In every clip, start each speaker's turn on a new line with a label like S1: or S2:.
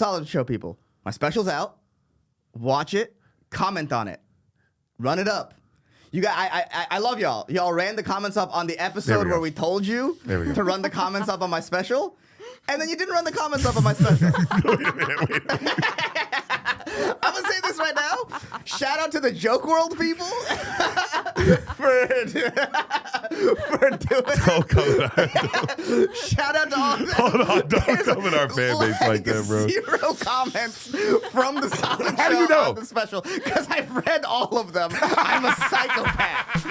S1: solid show, people. My special's out. Watch it. Comment on it. Run it up. You got. I love y'all. Y'all ran the comments up on the episode where we told you to run the comments up on my special, and then you didn't run the comments up on my special.
S2: Wait a minute.
S1: I'm gonna say this right now. Shout out to the Joke World people for doing.
S2: Don't come in our,
S1: Shout out to all of them.
S2: hold on, don't come in our fan base like that, bro.
S1: 0 comments from the solid
S2: How
S1: show
S2: do you know?
S1: on the special because I've read all of them. I'm a psychopath.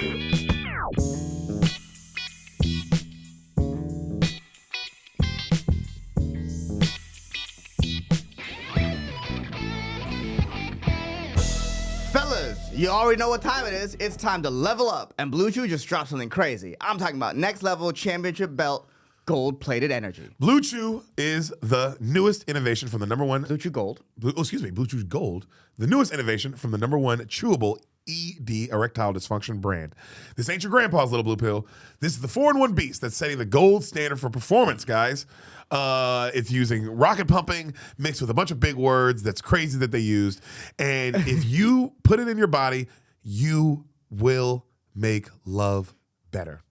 S1: Fellas, you already know what time it is. It's time to level up, and Blue Chew just dropped something crazy. I'm talking about next level championship belt gold-plated energy.
S2: Blue Chew is the newest innovation from the number one.
S1: Blue Chew Gold.
S2: Blue Chew Gold, the newest innovation from the number one chewable ED erectile dysfunction brand. This ain't your grandpa's little blue pill. This is the 4-in-1 beast that's setting the gold standard for performance, guys. It's using rocket pumping mixed with a bunch of big words that's crazy that they used. And if you put it in your body, you will make love better.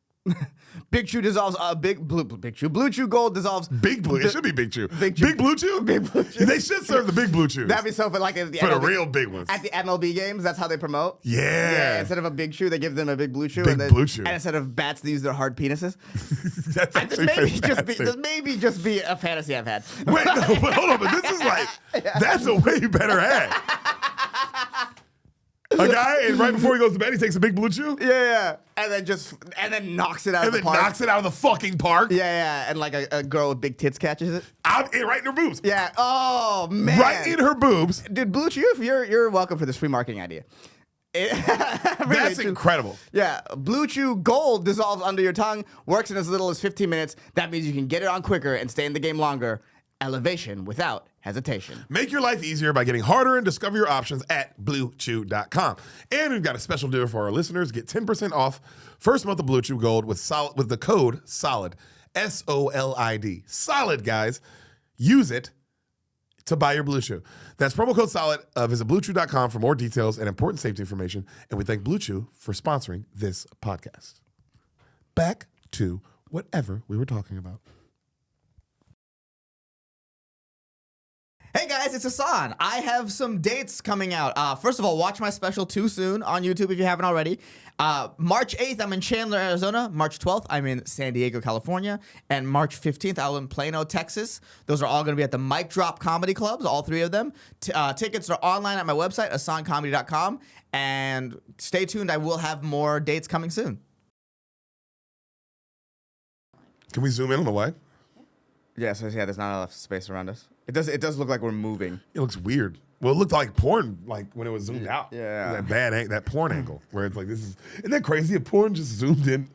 S1: Big Chew dissolves Big Chew. Blue Chew Gold dissolves
S2: Big Blue. It should be Big Chew.
S1: Big Chew.
S2: Big Blue Chew?
S1: Big Blue Chew.
S2: They should serve the Big Blue Chews.
S1: That'd be so for like
S2: for the real big ones.
S1: At the MLB games, that's how they promote.
S2: Yeah.
S1: Instead of a Big Chew, they give them a Big Blue Chew.
S2: Big Blue Chew.
S1: And instead of bats, they use their hard penises.
S2: That's actually fantastic.
S1: This maybe just be a fantasy I've had.
S2: Wait, no, but hold on, but this is like, that's a way better ad. A guy, and right before he goes to bed, he takes a Big Blue Chew?
S1: Yeah. And then knocks it out of the park.
S2: Knocks it out of the fucking park?
S1: Yeah. And like a girl with big tits catches it.
S2: Right in her boobs.
S1: Yeah. Oh, man.
S2: Right in her boobs.
S1: Dude, Blue Chew, you're welcome for this free marketing idea.
S2: That's incredible.
S1: Yeah, Blue Chew Gold dissolves under your tongue, works in as little as 15 minutes. That means you can get it on quicker and stay in the game longer. Elevation without hesitation.
S2: Make your life easier by getting harder and discover your options at bluechew.com. And we've got a special deal for our listeners. Get 10% off first month of Blue Chew Gold with the code SOLID. SOLID. Solid, guys. Use it to buy your Blue Chew. That's promo code SOLID. Visit bluechew.com for more details and important safety information. And we thank Blue Chew for sponsoring this podcast. Back to whatever we were talking about.
S1: Hey guys, it's Ehsan. I have some dates coming out. First of all, watch my special Too Soon on YouTube if you haven't already. March 8th, I'm in Chandler, Arizona. March 12th, I'm in San Diego, California. And March 15th, I'm in Plano, Texas. Those are all going to be at the Mic Drop Comedy Clubs, all 3 of them. Tickets are online at my website, ehsancomedy.com. And stay tuned, I will have more dates coming soon.
S2: Can we zoom in on the wide?
S1: Yeah, there's not enough space around us. It does look like we're moving.
S2: It looks weird. Well, it looked like porn, like when it was zoomed out.
S1: Yeah.
S2: That porn angle where it's like isn't that crazy? If porn just zoomed in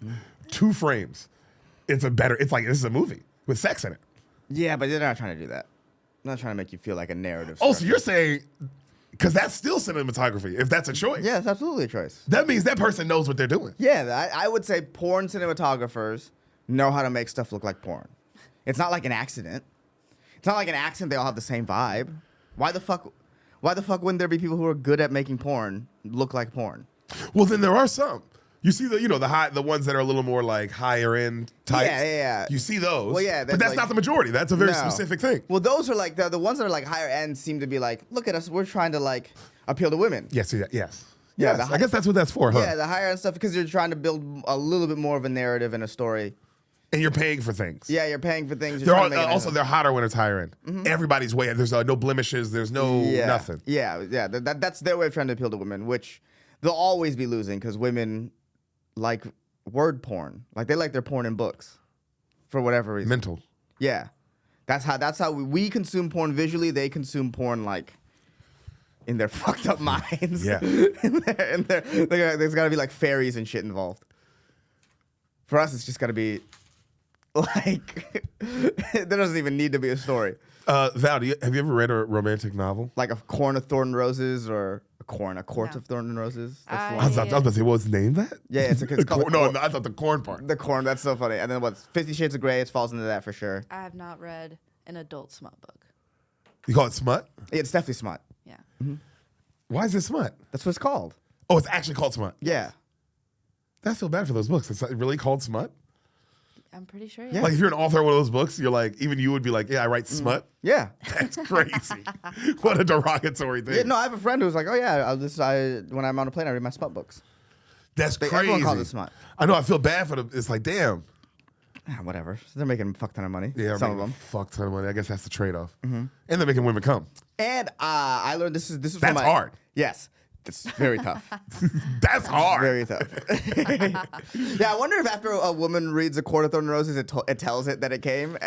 S2: 2 frames, it's like this is a movie with sex in it.
S1: Yeah, but they're not trying to do that. I'm not trying to make you feel like a narrative.
S2: Oh, so you're saying because that's still cinematography if that's a choice.
S1: Yeah, it's absolutely a choice.
S2: That means that person knows what they're doing.
S1: Yeah, I would say porn cinematographers know how to make stuff look like porn. It's not like an accident. It's not like an accident they all have the same vibe. Why the fuck wouldn't there be people who are good at making porn look like porn?
S2: Well, then there are some. You see the ones that are a little more like higher end types.
S1: Yeah.
S2: You see those.
S1: Well, yeah,
S2: but that's not the majority. That's a very specific thing.
S1: Well, those are like the ones that are like higher end seem to be like, look at us, we're trying to like appeal to women.
S2: Yes.
S1: Yeah,
S2: Yes. I guess that's what that's for, huh?
S1: Yeah, the higher end stuff because you're trying to build a little bit more of a narrative and a story.
S2: And you're paying for things.
S1: Yeah, you're paying for things.
S2: They're they're hotter when it's higher end. Mm-hmm. Everybody's way. There's no blemishes. There's no nothing.
S1: Yeah. That's their way of trying to appeal to women, which they'll always be losing because women like word porn. Like they like their porn in books, for whatever reason.
S2: Mental.
S1: Yeah, that's how we consume porn visually. They consume porn like in their fucked up minds.
S2: Yeah.
S1: There's got to be like fairies and shit involved. For us, it's just got to be. Like, there doesn't even need to be a story.
S2: Val, have you ever read a romantic novel?
S1: Like A Corn of Thorn and Roses or A Court of Thorn and Roses? That's the
S2: I was about to say, what was the name of that?
S1: Yeah, it's called
S2: I thought the corn part.
S1: The Corn, that's so funny. And then 50 Shades of Grey, it falls into that for sure.
S3: I have not read an adult smut book.
S2: You call it smut?
S1: It's definitely smut.
S3: Yeah.
S2: Why is it smut?
S1: That's what it's called.
S2: Oh, it's actually called smut.
S1: Yeah.
S2: I feel bad for those books. It's really called smut?
S3: I'm pretty sure.
S1: Yeah.
S2: Like if you're an author of one of those books, you're like, even you would be like, yeah, I write smut.
S1: Yeah.
S2: That's crazy. What a derogatory thing.
S1: Yeah, no, I have a friend who's like, oh yeah, when I'm on a plane, I read my smut books.
S2: That's crazy.
S1: Everyone calls it smut.
S2: I know. I feel bad for them. It's like, damn.
S1: Whatever. They're making a fuck ton of money.
S2: Yeah,
S1: some of
S2: making
S1: them.
S2: a fuck ton of money. I guess that's the trade-off. And they're making women come.
S1: And I learned this is
S2: That's
S1: from
S2: hard.
S1: Yes, it's very tough.
S2: That's hard.
S1: Very tough. Yeah, I wonder if after a woman reads A Court of Thorns and Roses, it tells it that it came,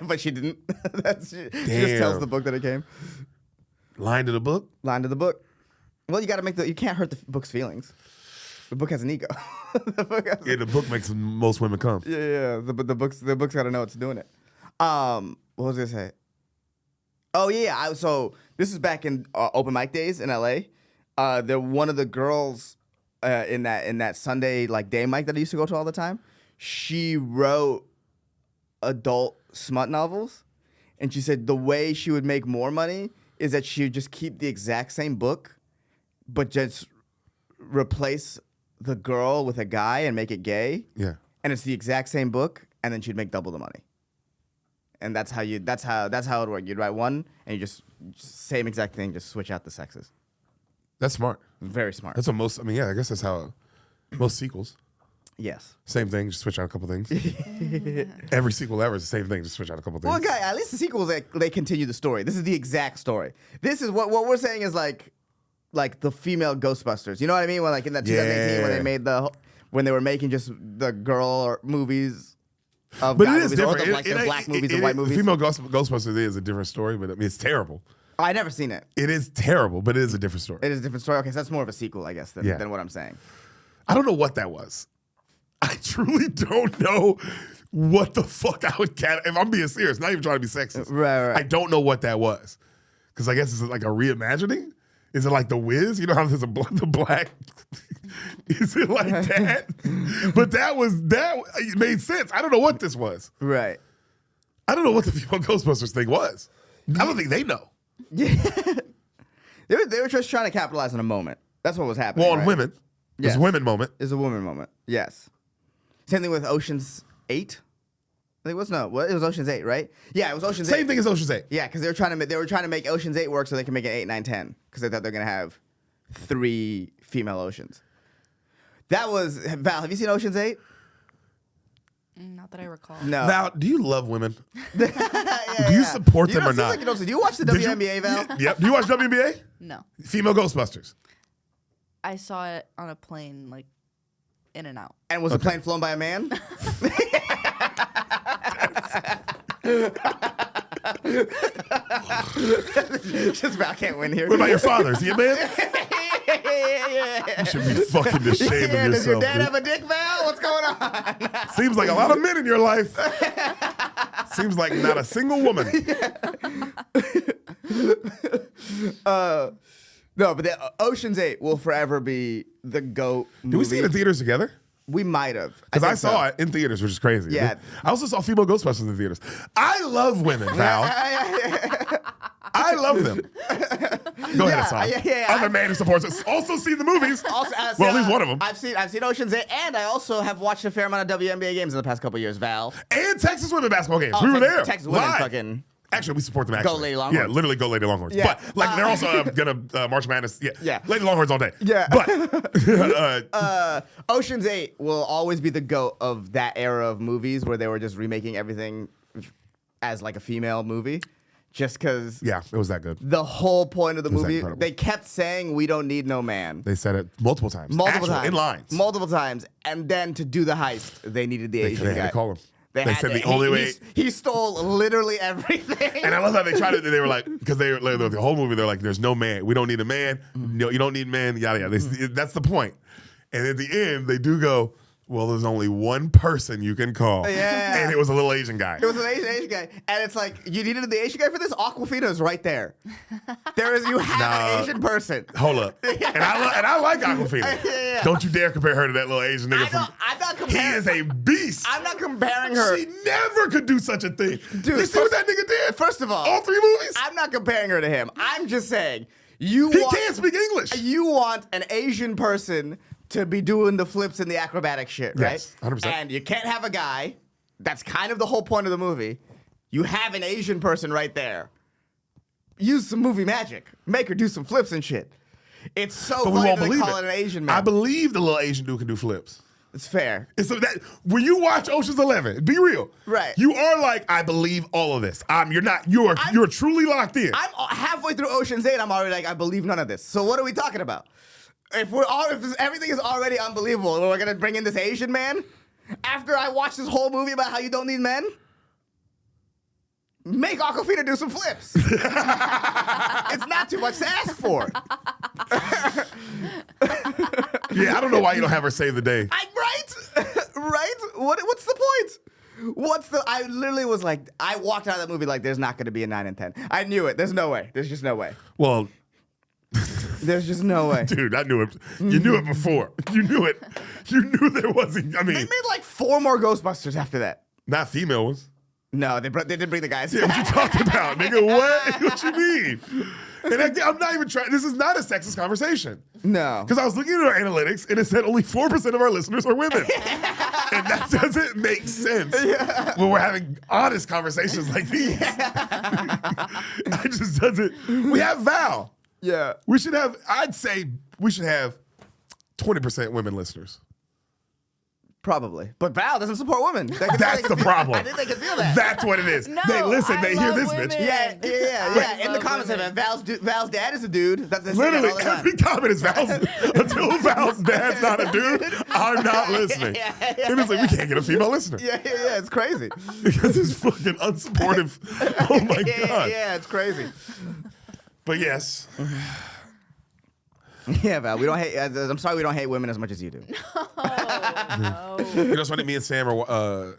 S1: but she didn't. She just tells the book that it came.
S2: Line to the book?
S1: Line to the book. Well, you got to you can't hurt the book's feelings. The book has an ego.
S2: The book makes most women come.
S1: Yeah. The book's got to know it's doing it. What was I gonna say? Oh yeah. So this is back in open mic days in LA. One of the girls in that Sunday like day mic that I used to go to all the time. She wrote adult smut novels, and she said the way she would make more money is that she would just keep the exact same book, but just replace the girl with a guy and make it gay.
S2: Yeah.
S1: And it's the exact same book, and then she'd make double the money. And that's how it worked. You'd write one, and you just same exact thing, just switch out the sexes.
S2: That's smart.
S1: Very smart.
S2: That's what most, I guess that's how most sequels.
S1: Yes.
S2: Same thing, just switch out a couple things. Every sequel ever is the same thing, just switch out a couple things.
S1: Well, guy, at least the sequels they continue the story. This is the exact story. This is what we're saying is like the female Ghostbusters. You know what I mean? When like in that 2018 when they made when they were making just the girl movies of
S2: but
S1: guy
S2: it is
S1: movies, or
S2: different.
S1: the black movies and white movies.
S2: The female Ghostbusters is a different story, but I mean it's terrible.
S1: I never seen it.
S2: It is terrible, but it is a different story.
S1: It is a different story. Okay, so that's more of a sequel, I guess, than what I'm saying.
S2: I don't know what that was. I truly don't know what the fuck I would if I'm being serious, not even trying to be sexist.
S1: Right.
S2: I don't know what that was. Because I guess it's like a reimagining? Is it like The Wiz? You know how there's the black? Is it like that? But it made sense. I don't know what this was.
S1: Right.
S2: I don't know what the female Ghostbusters thing was. I don't think they know.
S1: Yeah. they were just trying to capitalize on a moment. That's what was happening.
S2: Well, on women.
S1: Yes.
S2: It's a women moment.
S1: It's a woman moment. Yes. Same thing with Ocean's 8. I think it was it was Ocean's 8, right? Yeah, it was Ocean's 8.
S2: Same thing as Ocean's 8.
S1: Yeah, because they were trying to make Ocean's 8 work so they can make an 8, 9, 10. Because they thought they're gonna have 3 female Oceans. That was Val. Have you seen Ocean's 8?
S3: Not that I recall.
S1: No.
S2: Val, do you love women?
S1: Do
S2: you support them or not?
S1: Do you watch the WNBA, Val?
S2: Yep. Do you watch WNBA?
S3: No.
S2: Female Ghostbusters.
S3: I saw it on a plane, like, in and out.
S1: And was the plane flown by a man? Just Val can't win here.
S2: What about your father? Is he a man?
S1: Yeah.
S2: You should be fucking ashamed of yourself.
S1: Does your dad
S2: dude.
S1: have a dick, Val? What's going on?
S2: Seems like a lot of men in your life. Seems like not a single woman.
S1: No, but the Ocean's 8 will forever be the GOAT movie.
S2: Did we see it in theaters together?
S1: We might have.
S2: Because I saw it in theaters, which is crazy.
S1: Yeah.
S2: I also saw female Ghostbusters in theaters. I love women, Val. I love them. Go ahead, Hassan.
S1: Yeah.
S2: Other man who supports us. Also see the movies.
S1: Also,
S2: well, at least one of them.
S1: I've seen Ocean's 8, and I also have watched a fair amount of WNBA games in the past couple of years, Val.
S2: And Texas women basketball games.
S1: Oh,
S2: We were there.
S1: Texas women
S2: Live.
S1: fucking...
S2: Actually, we support them. Actually,
S1: Go Lady Longhorns.
S2: Yeah, literally go Lady Longhorns.
S1: Yeah.
S2: But like they're also gonna March Madness. Yeah, Lady Longhorns all day.
S1: Yeah.
S2: But
S1: Ocean's 8 will always be the GOAT of that era of movies where they were just remaking everything as like a female movie, just because.
S2: yeah, it was that good.
S1: The whole point of the
S2: was
S1: movie,
S2: incredible.
S1: they kept saying we don't need no man.
S2: They said it multiple times.
S1: Multiple
S2: Actual,
S1: times.
S2: in lines.
S1: Multiple times. And then to do the heist, they needed the Asian
S2: They
S1: guy.
S2: had to call him. They
S1: had
S2: said
S1: to-
S2: the only way.
S1: He stole literally everything.
S2: And I love how they tried it. They were like, because they like, the whole movie, they're like, "There's no man. We don't need a man. No, you don't need men. Yada yada." That's the point. And at the end, they do go, Well, there's only one person you can call.
S1: Yeah.
S2: And it was a little Asian guy.
S1: It was an Asian guy. And it's like, you needed the Asian guy for this? Aquafina's right there. You have an Asian person.
S2: Hold up. And I like Aquafina.
S1: Yeah.
S2: Don't you dare compare her to that little Asian nigga
S1: I'm not
S2: He
S1: comparing.
S2: is a beast.
S1: I'm not comparing her.
S2: She never could do such a thing.
S1: Dude,
S2: you see what that nigga did?
S1: First of all,
S2: all 3 movies?
S1: I'm not comparing her to him. I'm just saying,
S2: He can't speak English.
S1: You want an Asian person to be doing the flips and the acrobatic shit, right?
S2: Yes, 100%.
S1: And you can't have a guy. That's kind of the whole point of the movie. You have an Asian person right there. Use some movie magic. Make her do some flips and shit. It's so
S2: But we
S1: funny
S2: won't
S1: that they
S2: believe
S1: call
S2: it.
S1: it an Asian man.
S2: I believe the little Asian dude can do flips.
S1: It's fair.
S2: And so that when you watch Ocean's 11, be real.
S1: Right.
S2: You are like, I believe all of this. You're truly locked in.
S1: I'm halfway through Ocean's 8. I'm already like, I believe none of this. So what are we talking about? If everything is already unbelievable, we're gonna bring in this Asian man after I watched this whole movie about how you don't need men. Make Aquafina do some flips. It's not too much to ask for.
S2: Yeah, I don't know why you don't have her save the day.
S1: Right? What's the point? I literally was like, I walked out of that movie like, there's not gonna be a 9 and 10. I knew it. There's no way. There's just no way.
S2: Well,
S1: There's just no way.
S2: dude, I knew it. You knew it before. You knew it. You knew there wasn't. I
S1: They
S2: mean,
S1: made like 4 more Ghostbusters after that.
S2: not female ones.
S1: No, they did bring the guys.
S2: Yeah, what you talking about, nigga? What? What you mean? And I'm not even trying. This is not a sexist conversation.
S1: No.
S2: Because I was looking at our analytics and it said only 4% of our listeners are women. And that doesn't make sense when we're having honest conversations like these. It just doesn't. We have Val.
S1: Yeah.
S2: I'd say we should have 20% women listeners.
S1: Probably. But Val doesn't support women.
S2: That's the problem.
S1: I think they can feel that.
S2: That's what it is.
S3: No,
S2: they listen,
S3: I
S2: they hear
S3: love
S2: this
S3: women.
S2: bitch.
S1: Yeah. In the
S3: love
S1: comments,
S3: women.
S1: Val's dad is a dude. That's
S2: Literally,
S1: all the time.
S2: every comment is Val's. Until Val's dad's not a dude, I'm not listening. And it's like, we can't get a female listener.
S1: Yeah. It's crazy.
S2: Because it's fucking unsupportive. Oh my God.
S1: Yeah, it's crazy.
S2: But yes.
S1: Yeah, Val. We don't hate. I'm sorry, we don't hate women as much as you do.
S3: No.
S2: You know, it's funny, me and Sam are,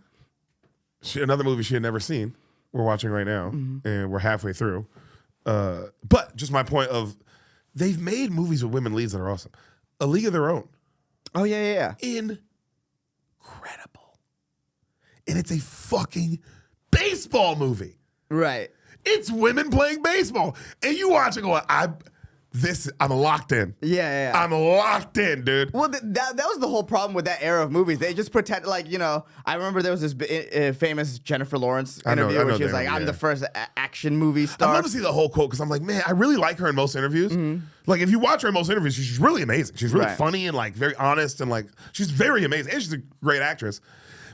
S2: another movie she had never seen, we're watching right now, and we're halfway through. But just my point of, they've made movies with women leads that are awesome. A League of Their Own.
S1: Oh yeah.
S2: Incredible. And it's a fucking baseball movie.
S1: Right.
S2: It's women playing baseball. And you watch it going, I'm locked in.
S1: Yeah.
S2: I'm locked in, dude.
S1: Well, that was the whole problem with that era of movies. They just pretend, like, you know, I remember there was this famous Jennifer Lawrence
S2: I know
S1: interview where she was
S2: that
S1: like,
S2: one,
S1: I'm
S2: yeah.
S1: the first action movie
S2: I'd
S1: star.
S2: love to see the whole quote because I'm like, man, I really like her in most interviews. Like, if you watch her in most interviews, she's really amazing. She's really
S1: Right.
S2: funny and like very honest and like she's very amazing. And she's a great actress.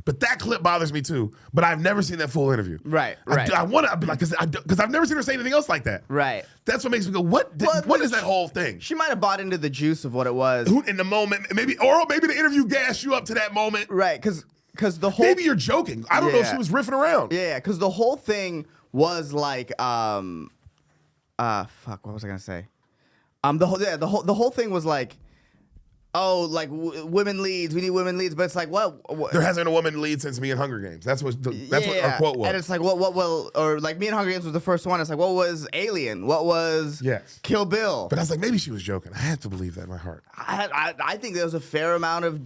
S2: But that clip bothers me too. But I've never seen that full interview.
S1: Right.
S2: I want to, like, because I've never seen her say anything else like that.
S1: Right.
S2: That's what makes me go, what is that whole thing?
S1: She might have bought into the juice of what it was.
S2: Who in the moment, maybe the interview gassed you up to that moment.
S1: Right, because the whole
S2: Maybe you're joking. I don't know if
S1: Yeah.
S2: she was riffing around.
S1: Yeah, because the whole thing was like fuck, what was I gonna say? The whole thing was like, oh, like women leads, we need women leads, but it's like what?
S2: There hasn't been a woman lead since Me and Hunger Games. That's what our quote was.
S1: And it's like or like Me and Hunger Games was the first one. It's like, what was Alien? What was
S2: Yes.
S1: Kill Bill?
S2: But I was like, maybe she was joking. I had to believe that in my heart.
S1: I think there was a fair amount of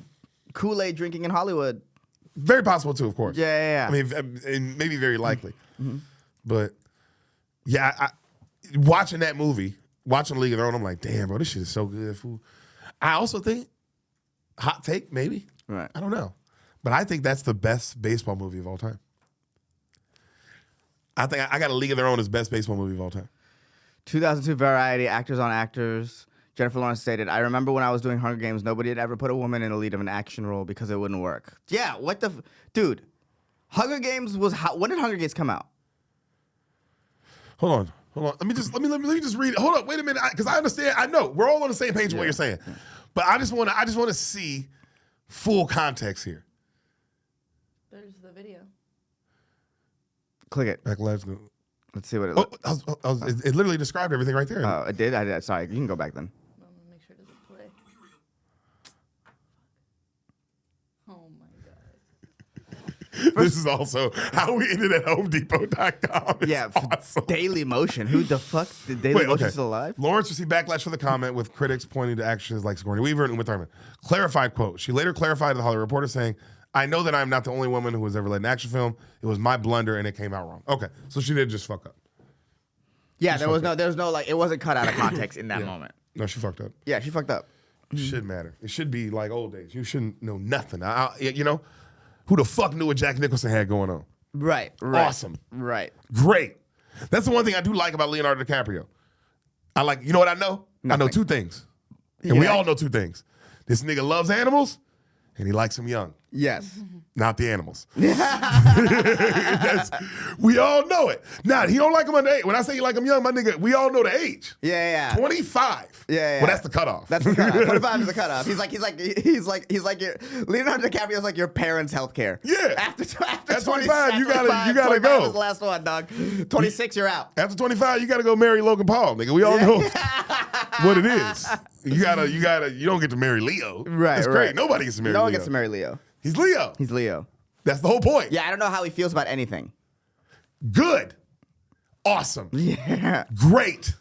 S1: Kool-Aid drinking in Hollywood.
S2: Very possible too, of course.
S1: Yeah.
S2: I mean, and maybe very likely. But yeah, watching that movie, watching League of Their Own, I'm like, damn, bro, this shit is so good, fool. I also think, hot take, maybe.
S1: Right.
S2: I don't know. But I think that's the best baseball movie of all time. I think I got a League of Their Own as best baseball movie of all time.
S1: 2002 Variety, Actors on Actors. Jennifer Lawrence stated, I remember when I was doing Hunger Games, nobody had ever put a woman in the lead of an action role because it wouldn't work. Yeah, what the... Dude, Hunger Games was... When did Hunger Games come out?
S2: Hold on. Let me just read it. Hold up, wait a minute, because I understand. I know we're all on the same page with what you're saying, but I just want to see full context here.
S3: There's the video.
S1: Click it.
S2: Back lives go.
S1: Let's see what it
S2: Oh,
S1: looks
S2: it literally described everything right there.
S1: Oh, it did? I did. Sorry, you can go back then.
S3: I'm gonna make sure it doesn't play. Oh
S2: This is also how we ended at HomeDepot.com. It's
S1: Yeah,
S2: awesome.
S1: Daily Motion. Who the fuck? Did Daily Motion still alive?
S2: Lawrence received backlash for the comment, with critics pointing to actions like Sigourney Weaver and Uma Thurman. Clarified quote. She later clarified to the Hollywood Reporter saying, "I know that I'm not the only woman who has ever led an action film. It was my blunder and it came out wrong." Okay, so she did just fuck up.
S1: Yeah, there was no like, it wasn't cut out of context in that moment.
S2: No, she fucked up.
S1: Yeah, she fucked up.
S2: It shouldn't matter. It should be like old days. You shouldn't know nothing. You know, who the fuck knew what Jack Nicholson had going on?
S1: Right.
S2: Awesome.
S1: Right.
S2: Great. That's the one thing I do like about Leonardo DiCaprio. I like, you know what I know? I know two things. And we all know two things. This nigga loves animals and he likes them young.
S1: Yes.
S2: Not the animals. We all know it. Now, he don't like them under age. When I say you like them young, my nigga, we all know the age.
S1: Yeah.
S2: 25.
S1: Yeah.
S2: Well, that's the cutoff.
S1: That's the cutoff. 25 is the cutoff. He's like your Leonardo DiCaprio is like your parents' healthcare.
S2: Yeah.
S1: After
S2: At 25, you
S1: 25
S2: gotta go.
S1: was the last one, dog. 26, you're out.
S2: After 25, you gotta go marry Logan Paul, nigga. We all know what it is. You don't get to marry Leo.
S1: Right.
S2: That's great. Nobody gets to marry Leo.
S1: No one gets to marry Leo.
S2: He's Leo.
S1: He's Leo.
S2: That's the whole point.
S1: Yeah, I don't know how he feels about anything.
S2: Good. Awesome.
S1: Yeah.
S2: Great.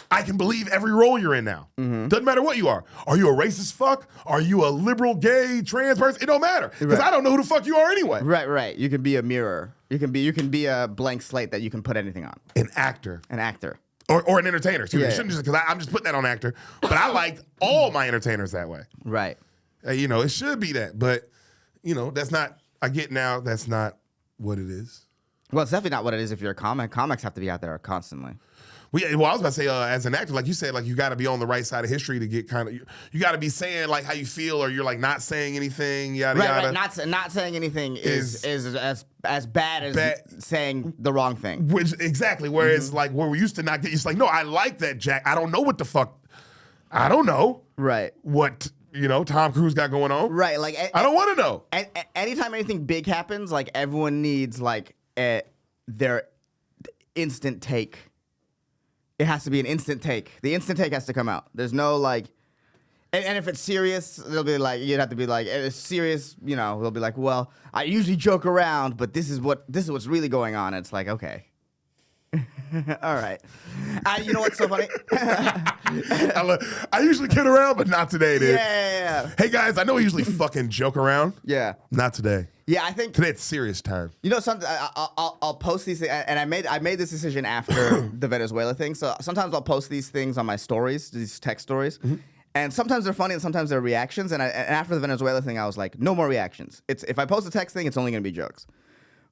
S2: I can believe every role you're in now. Doesn't matter what you are. Are you a racist fuck? Are you a liberal, gay, trans person? It don't matter. Because I don't know who the fuck you are anyway.
S1: Right. You can be a mirror. You can be a blank slate that you can put anything on.
S2: An actor.
S1: An actor.
S2: Or an entertainer. Excuse me.
S1: Yeah.
S2: Shouldn't just, because I'm just putting that on actor. But I liked all my entertainers that way.
S1: Right.
S2: You know, it should be that. But, you know, that's not, I get now, that's not what it is.
S1: Well, it's definitely not what it is if you're a comic. Comics have to be out there constantly.
S2: Well, I was about to say, as an actor, like you said, like you got to be on the right side of history to get kind of, you got to be saying like how you feel, or you're like not saying anything, yada yada.
S1: Right. Not saying anything is as bad as saying the wrong thing.
S2: Which exactly, whereas like where we used to not get, it's like, no, I like that, Jack. I don't know what the fuck, I don't know.
S1: Right.
S2: What, you know, Tom Cruise got going on.
S1: Right. Like
S2: I don't want to know.
S1: Anytime anything big happens, like everyone needs like their instant take. It has to be an instant take. The instant take has to come out. There's no like, and if it's serious, they'll be like, you'd have to be like, if it's serious, you know, they'll be like, well, I usually joke around, but this is what's really going on. It's like, okay. All right. You know what's so funny?
S2: I usually kid around, but not today, dude.
S1: Yeah.
S2: Hey guys, I know we usually fucking joke around.
S1: Yeah.
S2: Not today.
S1: Yeah, I think
S2: Today it's serious time.
S1: you know something. I'll post these things, and I made this decision after the Venezuela thing. So sometimes I'll post these things on my stories, these text stories, and sometimes they're funny and sometimes they're reactions. And after the Venezuela thing, I was like, no more reactions. If I post a text thing, it's only gonna be jokes.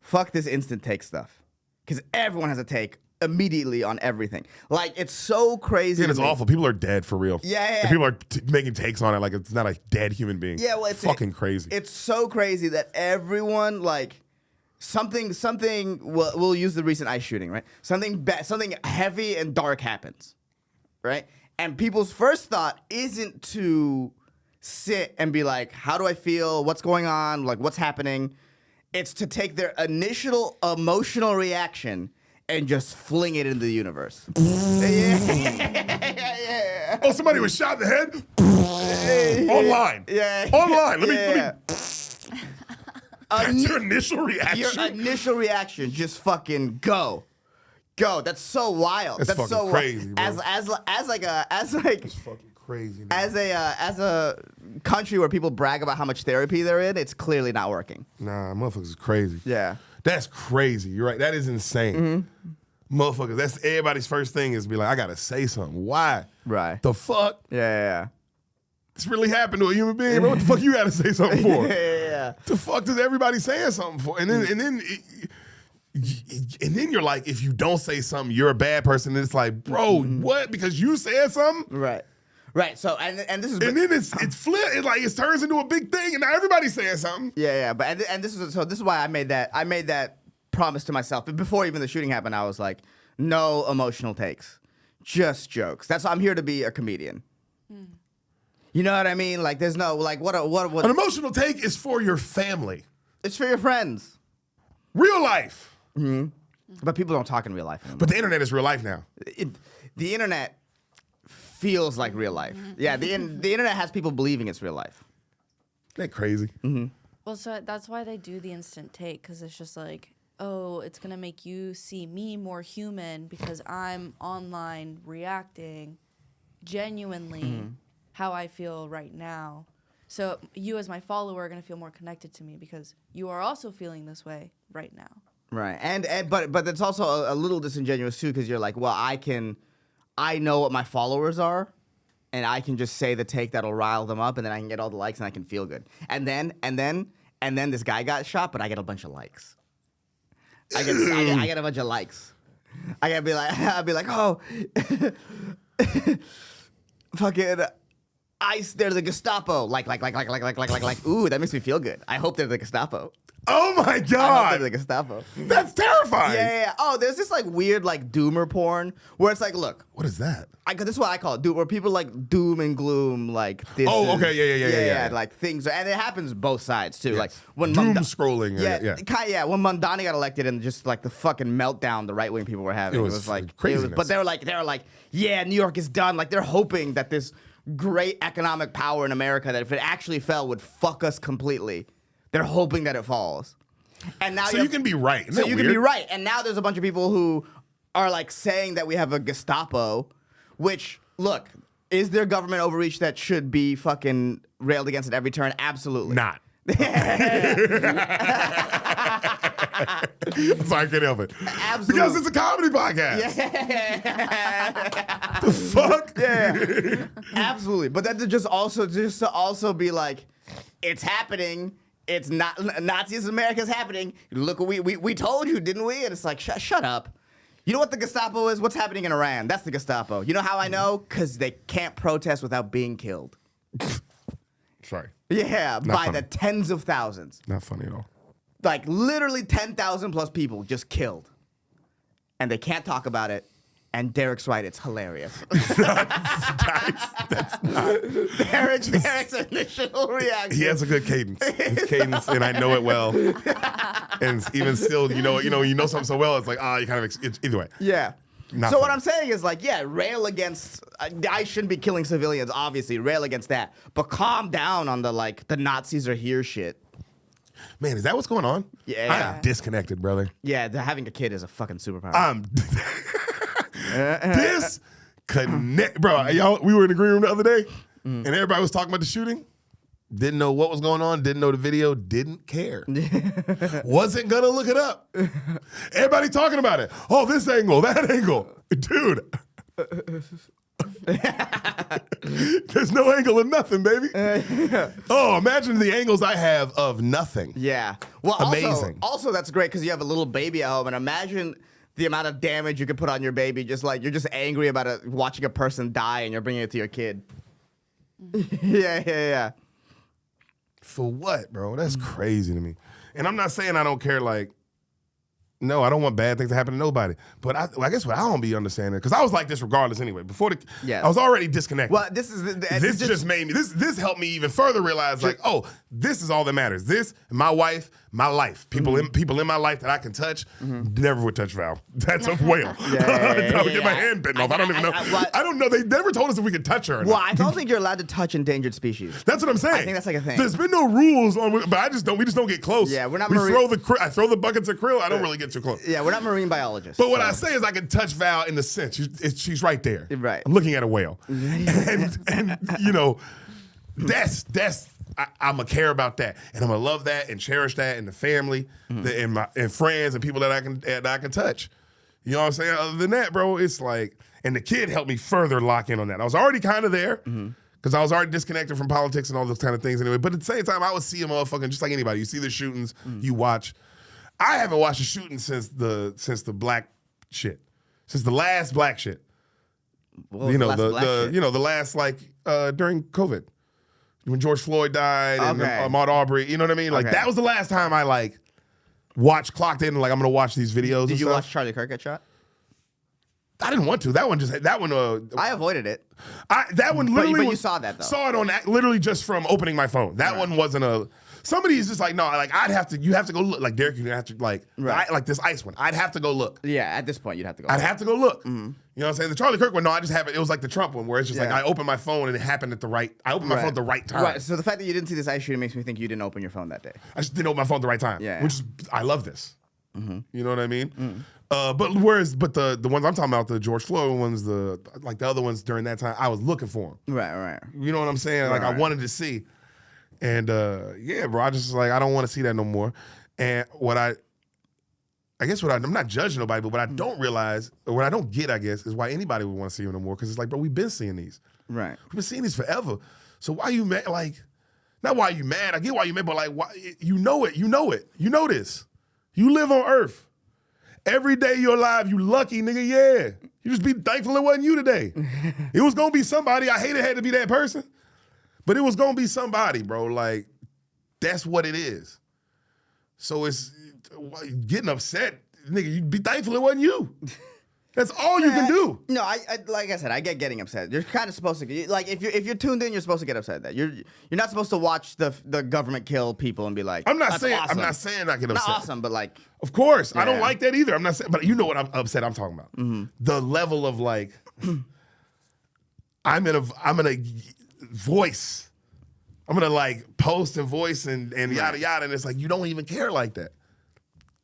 S1: Fuck this instant take stuff, because everyone has a take immediately on everything. Like, it's so crazy.
S2: And it's awful. People are dead for real.
S1: Yeah.
S2: And people are making takes on it like it's not a dead human being.
S1: Yeah, well, it's
S2: fucking crazy.
S1: It's so crazy that everyone, like, something. We'll use the recent ICE shooting, right? Something heavy and dark happens, right? And people's first thought isn't to sit and be like, how do I feel? What's going on? Like, what's happening? It's to take their initial emotional reaction and just fling it into the universe. Yeah.
S2: Oh, somebody was shot in the head? Online.
S1: Yeah.
S2: Online. Let me. That's your initial reaction?
S1: Your initial reaction, just fucking go. That's so wild.
S2: That's
S1: so
S2: fucking crazy, bro.
S1: As like
S2: It's fucking crazy, man.
S1: as a country where people brag about how much therapy they're in, it's clearly not working.
S2: Nah, motherfuckers is crazy.
S1: Yeah.
S2: That's crazy. You're right. That is insane. Motherfuckers, that's everybody's first thing is be like, I gotta say something. Why?
S1: Right.
S2: The fuck?
S1: Yeah.
S2: This really happened to a human being, bro. What the fuck you gotta say something for?
S1: Yeah.
S2: The fuck does everybody saying something for? And then you're like, if you don't say something, you're a bad person. And it's like, bro, what? Because you said something?
S1: Right. So and this is
S2: And then it's flipped. It's like it turns into a big thing, and now everybody's saying something.
S1: Yeah. But this is why I made that promise to myself. But before even the shooting happened, I was like, no emotional takes, just jokes. I'm here to be a comedian. You know what I mean? Like, there's no like what.
S2: An emotional take is for your family,
S1: It's for your friends.
S2: real life.
S1: But people don't talk in real life anymore.
S2: But the internet is real life now.
S1: The internet feels like real life. Yeah, the internet has people believing it's real life.
S2: Isn't that crazy?
S3: Well, so that's why they do the instant take, because it's just like, oh, it's going to make you see me more human because I'm online reacting genuinely how I feel right now. So you as my follower are going to feel more connected to me because you are also feeling this way right now.
S1: Right. But it's also a little disingenuous too, because you're like, well, I know what my followers are, and I can just say the take that'll rile them up, and then I can get all the likes and I can feel good. And then this guy got shot, but I get a bunch of likes. I get a bunch of likes. I'll be like, oh, fucking ICE, they're the Gestapo. Like. Ooh, that makes me feel good. I hope they're the Gestapo.
S2: Oh my
S1: I hope
S2: God.
S1: they're the Gestapo.
S2: That's terrifying.
S1: Yeah. Oh, there's this like weird like doomer porn where it's like, look,
S2: What is that?
S1: this is what I call it, where people like doom and gloom like this.
S2: Oh, okay, yeah.
S1: Like things, and it happens both sides too.
S2: Yes.
S1: Like when
S2: Doom scrolling.
S1: when Mondani got elected and just like the fucking meltdown the right wing people were having,
S2: It was
S1: like
S2: craziness.
S1: but they were like, yeah, New York is done. Like they're hoping that this great economic power in America that if it actually fell would fuck us completely. They're hoping that it falls. And now
S2: So you can be right. Isn't that
S1: can
S2: weird?
S1: be right. And now there's a bunch of people who are like saying that we have a Gestapo, which, look, is there government overreach that should be fucking railed against at every turn? Absolutely.
S2: Not. So I can't help it.
S1: Absolutely.
S2: Because it's a comedy podcast. The fuck?
S1: Yeah. Absolutely. But that to also be like, it's happening. It's not Nazis in America is happening. Look what we told you, didn't we? And it's like, shut up. You know what the Gestapo is? What's happening in Iran? That's the Gestapo. You know how I know? Because they can't protest without being killed.
S2: Sorry.
S1: Yeah,
S2: Not
S1: by
S2: funny.
S1: the tens of thousands.
S2: Not funny at all.
S1: Like literally 10,000 plus people just killed. And they can't talk about it. And Derek's right, it's hilarious.
S2: That's not.
S1: Derek's initial reaction.
S2: He has a good cadence. His cadence, and I know it well. And even still, you know something so well, it's like, you kind of, it's, either way.
S1: Yeah.
S2: Not
S1: So what
S2: funny.
S1: I'm saying is like, yeah, rail against, I shouldn't be killing civilians, obviously, rail against that. But calm down on the Nazis are here shit.
S2: Man, is that what's going on?
S1: Yeah.
S2: I'm disconnected, brother.
S1: Yeah, having a kid is a fucking superpower.
S2: I'm disconnect, bro. Y'all, we were in the green room the other day, and everybody was talking about the shooting. Didn't know what was going on. Didn't know the video. Didn't care. Wasn't gonna look it up. Everybody talking about it. Oh, this angle, that angle, dude. There's no angle of nothing, baby. Oh, imagine the angles I have of nothing.
S1: Yeah. Well,
S2: Amazing.
S1: Also, that's great because you have a little baby at home, and imagine the amount of damage you could put on your baby. Just like you're just angry about watching a person die, and you're bringing it to your kid. Yeah.
S2: For what, bro? That's crazy to me. And I'm not saying I don't care. Like, no, I don't want bad things to happen to nobody. But I guess what I don't be understanding, because I was like this regardless anyway. Before I was already disconnected.
S1: Well, this
S2: Just made me. This helped me even further realize, like, oh, this is all that matters. This, my wife, my life. People in my life that I can touch. Never would touch Val. That's a whale. I would get my hand bitten off. I don't even know. I don't know. They never told us if we could touch her. Or
S1: Well,
S2: not.
S1: I don't think you're allowed to touch endangered species.
S2: That's what I'm saying.
S1: I think that's like a thing.
S2: There's been no rules on, but we just don't get close.
S1: Yeah, we're not
S2: We
S1: marine-
S2: I throw the buckets of krill. I don't really get too close.
S1: Yeah, we're not marine biologists.
S2: But what I say is I can touch Val in the sense she's right there.
S1: Right.
S2: I'm looking at a whale. and you know, that's I'm gonna care about that, and I'm gonna love that and cherish that, and the family, and friends and people that I can touch. You know what I'm saying? Other than that, bro, it's like, and the kid helped me further lock in on that. I was already kind of there. Because I was already disconnected from politics and all those kind of things anyway. But at the same time, I would see a motherfucking just like anybody. You see the shootings, you watch. I haven't watched a shooting since the black shit, since the last black shit.
S1: What was
S2: You know
S1: last black shit?
S2: the last during COVID when George Floyd died and
S1: Okay.
S2: Ahmaud Arbery. You know what I mean? Like
S1: Okay.
S2: that was the last time I clocked in and I'm gonna watch these videos.
S1: Did
S2: and
S1: you
S2: stuff.
S1: watch Charlie Kirk get shot?
S2: I didn't want to. That one.
S1: I avoided it.
S2: That one literally.
S1: But you saw that, though.
S2: Saw it on literally just from opening my phone. That one wasn't a. Somebody is just like, no, like you have to go look. Like Deric, you have to like,
S1: Right.
S2: like this ice one. I'd have to go look.
S1: Yeah, at this point, you'd have to go.
S2: I'd have to go look. You know what I'm saying? The Charlie Kirk one, no, I just happened. It was like the Trump one where it's just like I opened my phone and it happened at the right. I opened my phone at the right time.
S1: Right. So the fact that you didn't see this ice shooting makes me think you didn't open your phone that day.
S2: I just didn't open my phone at the right time.
S1: Yeah.
S2: Which is, I love this. You know what I mean? But the ones I'm talking about, the George Floyd ones, the other ones during that time, I was looking for them.
S1: Right.
S2: You know what I'm saying? Like I wanted to see. And yeah, bro, I just like, I don't want to see that no more. And I'm not judging nobody, but what I don't realize, or what I don't get, I guess, is why anybody would want to see them no more. Because it's like, bro, we've been seeing these.
S1: Right.
S2: We've been seeing these forever. So why you mad? Like, not why you mad. I get why you mad, but like, why, you know it. You know this. You live on Earth. Every day you're alive, you lucky, nigga, yeah. You just be thankful it wasn't you today. It was gonna be somebody. I hate it had to be that person. But it was gonna be somebody, bro. Like, that's what it is. So it's getting upset, nigga, you be thankful it wasn't you. That's all you can do.
S1: No, I like I said, I get getting upset. You're kind of supposed to like if you're tuned in, you're supposed to get upset at that. You're not supposed to watch the government kill people and be like,
S2: I'm not
S1: "That's
S2: saying
S1: awesome."
S2: I get upset.
S1: Not awesome, but like,
S2: Of course, I don't
S1: Yeah.
S2: like that either. I'm not saying, but you know what I'm talking about. The level of like, I'm gonna voice. I'm gonna like post and voice and yada yada, and it's like you don't even care like that.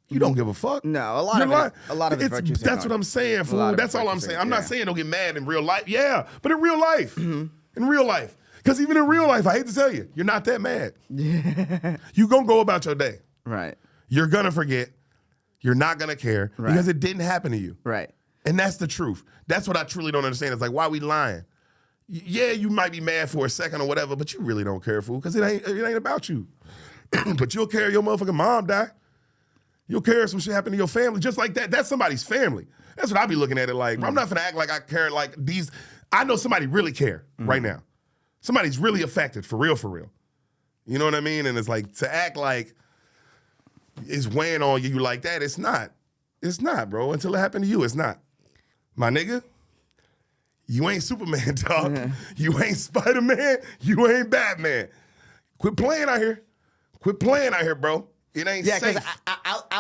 S2: You don't give a fuck.
S1: No, a lot of it's virtue
S2: That's what I'm saying, fool. That's all I'm saying. I'm not saying don't get mad in real life. Yeah, but in real life, because even in real life, I hate to tell you, you're not that mad. You gonna go about your day.
S1: Right.
S2: You're gonna forget. You're not gonna care because it didn't happen to you.
S1: Right.
S2: And that's the truth. That's what I truly don't understand. It's like, why are we lying? Yeah, you might be mad for a second or whatever, but you really don't care, fool, because it ain't about you. But you'll care if your motherfucking mom die. You'll care if some shit happened to your family just like that. That's somebody's family. That's what I be looking at it like. I'm not gonna act like I care like these. I know somebody really care right now. Somebody's really affected for real, for real. You know what I mean? And it's like to act like it's weighing on you like that. It's not. It's not, bro. Until it happened to you, it's not. My nigga, you ain't Superman, dog. You ain't Spider-Man. You ain't Batman. Quit playing out here. Quit playing out here, bro. It ain't safe.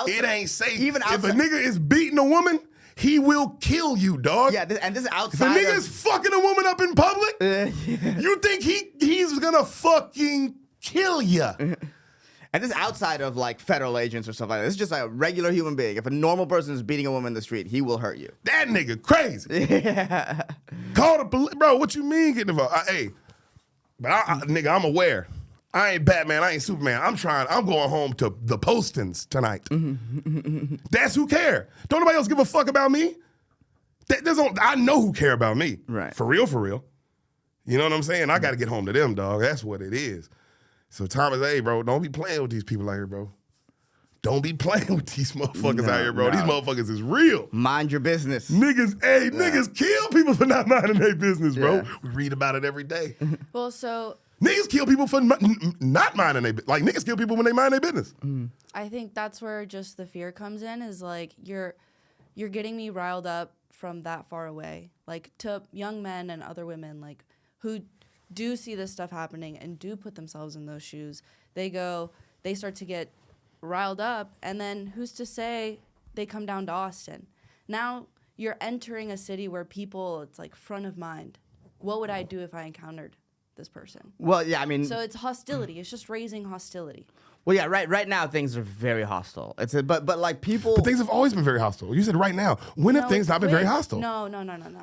S2: It ain't safe.
S1: Even
S2: if
S1: outside,
S2: a nigga is beating a woman, he will kill you, dog.
S1: Yeah, and this is
S2: If a
S1: outside.
S2: nigga is fucking a woman up in public, you think he's gonna fucking kill you?
S1: And this is outside of like federal agents or stuff like that. This is just like a regular human being. If a normal person is beating a woman in the street, he will hurt you.
S2: That nigga crazy. Call the police, bro. What you mean getting involved? Nigga, I'm aware. I ain't Batman. I ain't Superman. I'm going home to the Postons tonight. That's who care. Don't nobody else give a fuck about me. I know who care about me.
S1: Right.
S2: For real, for real. You know what I'm saying? I got to get home to them, dog. That's what it is. So Thomas, hey, bro, don't be playing with these people out here, bro. Don't be playing with these motherfuckers out here, bro. These motherfuckers is real.
S1: Mind your business.
S2: Niggas kill people for not minding their business, bro.
S1: Yeah.
S2: We read about it every day.
S3: Well, so
S2: Niggas kill people for not minding their business. Like, niggas kill people when they mind their business.
S3: I think that's where just the fear comes in, is like you're getting me riled up from that far away. Like, to young men and other women, like, who do see this stuff happening and do put themselves in those shoes, they start to get riled up, and then who's to say they come down to Austin? Now you're entering a city where people, it's like front of mind. What would I do if I encountered this person?
S1: Well, yeah, I mean,
S3: So it's hostility. It's just raising hostility.
S1: well, yeah, right now things are very hostile. But like people.
S2: But things have always been very hostile. You said right now. When have
S3: No,
S2: things
S3: it's
S2: not been very
S3: quick.
S2: hostile?
S3: No.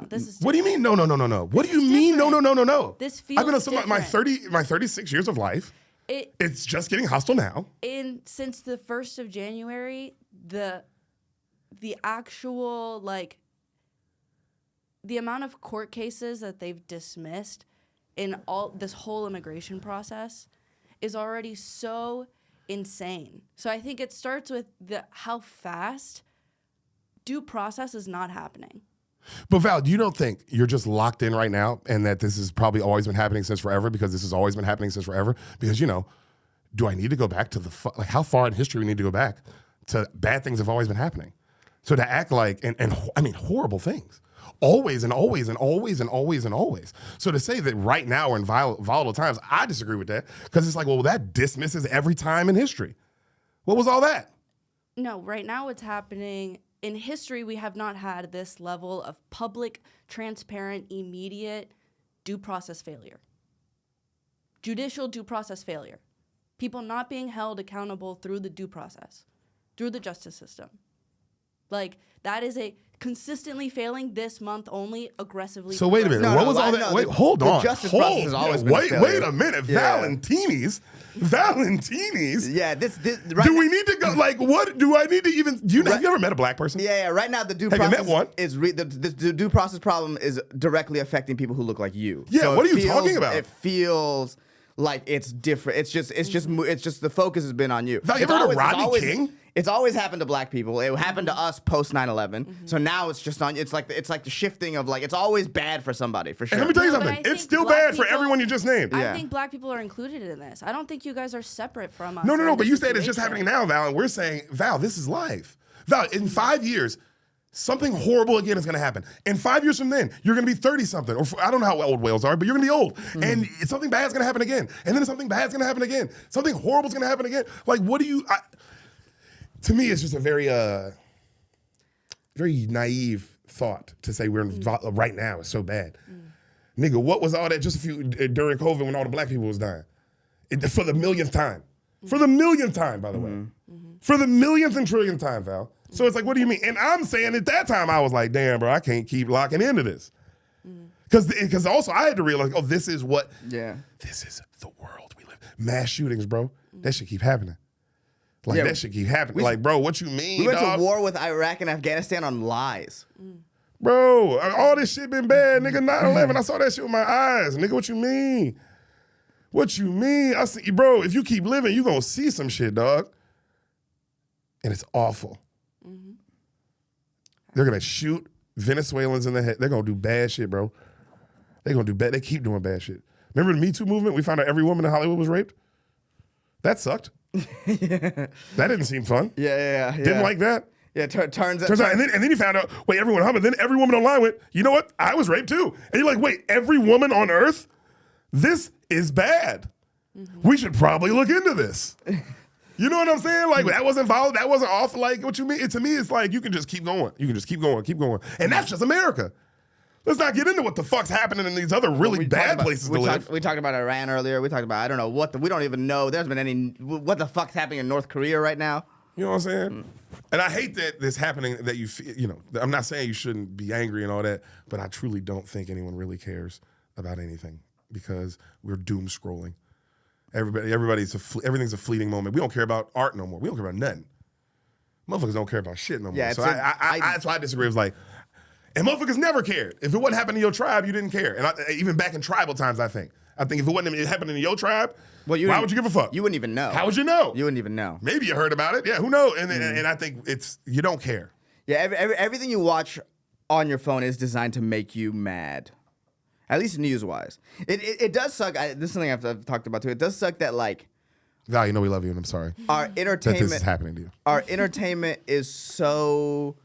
S3: This is
S2: What do you mean? No. What do you mean?
S3: different.
S2: No.
S3: This
S2: I've been on
S3: feels
S2: my
S3: different.
S2: my 36 years of life. It's just getting hostile now.
S3: Since the 1st of January, the actual, like, the amount of court cases that they've dismissed in all this whole immigration process is already so insane. So I think it starts with how fast due process is not happening.
S2: But Val, you don't think you're just locked in right now and that this has probably always been happening since forever because this has always been happening since forever? Because, do I need to go back to like how far in history we need to go back to bad things have always been happening? So to act like, and I mean, horrible things. Always and always and always and always and always. So to say that right now we're in volatile times, I disagree with that because it's like, well, that dismisses every time in history. What was all that?
S3: No, right now it's happening. In history, we have not had this level of public, transparent, immediate due process failure. Judicial due process failure. People not being held accountable through the due process, through the justice system. Like, that is a consistently failing this month only aggressively.
S2: So wait a minute. What was all that?
S1: no,
S2: Wait, hold on.
S1: The justice process has always been a failure.
S2: Wait a minute.
S1: Yeah.
S2: Valentini's.
S1: Yeah, this right
S2: Do we need to go? Like, what do I need to even? Have you ever met a black person?
S1: Yeah. Right now, the due
S2: Have you
S1: process
S2: met one?
S1: is the due process problem is directly affecting people who look like you.
S2: Yeah,
S1: So
S2: what
S1: it
S2: are you talking about?
S1: It feels like it's different. It's just the focus has been on you.
S2: Val, you ever heard of Rodney King?
S1: It's always happened to black people. It happened to us post 9/11. So now it's just on. It's like the shifting of like it's always bad for somebody for sure.
S2: And let me tell you
S3: No, but
S2: something.
S3: I
S2: It's
S3: think
S2: still
S3: black
S2: bad for
S3: people-
S2: everyone you just named.
S1: Yeah.
S3: I think black people are included in this. I don't think you guys are separate from us.
S2: No.
S3: in
S2: But
S3: this
S2: you said it's just happening
S3: situation.
S2: now, Val, and we're saying, Val, this is life. Val, in 5 years, something horrible again is going to happen. In 5 years from then, you're going to be 30-something. Or I don't know how old whales are, but you're going to be old. And something bad is going to happen again. And then something bad is going to happen again. Something horrible is going to happen again. Like, what do you... to me, it's just a very naive thought to say we're in right now. It's so bad. Nigga, what was all that just during COVID when all the black people was dying? For the millionth time. For the millionth time, by the way. For the millionth and trillionth time, Val. So it's like, what do you mean? And I'm saying at that time, I was like, damn, bro, I can't keep locking into this. Because also I had to realize, this is this is the world we live. Mass shootings, bro. That shit keep happening. Like,
S1: Yeah.
S2: that shit keep happening. Like, bro, what you mean,
S1: we went
S2: dog?
S1: to war with Iraq and Afghanistan on lies.
S2: Bro, all this shit been bad, nigga. 9/11, I saw that shit with my eyes. Nigga, what you mean? What you mean? I see, bro, if you keep living, you gonna see some shit, dog. And it's awful. They're gonna shoot Venezuelans in the head. They're gonna do bad shit, bro. They're gonna do bad. They keep doing bad shit. Remember the Me Too movement? We found out every woman in Hollywood was raped? That sucked. That didn't seem fun.
S1: Yeah.
S2: Didn't like that.
S1: Yeah, turns
S2: Turns out, and then you found out, wait, everyone, but then every woman online went, you know what? I was raped too. And you're like, wait, every woman on earth? This is bad. We should probably look into this. You know what I'm saying? Like, that wasn't valid, that wasn't off. Like, what you mean? To me, it's like, you can just keep going. You can just keep going. And that's just America. Let's not get into what the fuck's happening in these other really bad places to live.
S1: We talked about Iran earlier. We talked about, I don't know we don't even know. There's been what the fuck's happening in North Korea right now?
S2: You know what I'm saying? And I hate that this happening, that you feel, I'm not saying you shouldn't be angry and all that, but I truly don't think anyone really cares about anything because we're doom scrolling. Everything's a fleeting moment. We don't care about art no more. We don't care about nothing. Motherfuckers don't care about shit no more.
S1: Yeah,
S2: So that's why I disagree. It's like, and motherfuckers never cared. If it wasn't happening in your tribe, you didn't care. And even back in tribal times, I think if it happening in your tribe, why would you give a fuck?
S1: You wouldn't even know.
S2: How would you know?
S1: You wouldn't even know.
S2: Maybe you heard about it. Yeah, who knows? And I think you don't care.
S1: Yeah, everything you watch on your phone is designed to make you mad. At least news-wise. It does suck. This is something I've talked about too. It does suck that like
S2: Val, you know we love you and I'm sorry
S1: our
S2: that
S1: entertainment
S2: this is happening to you.
S1: Our entertainment is so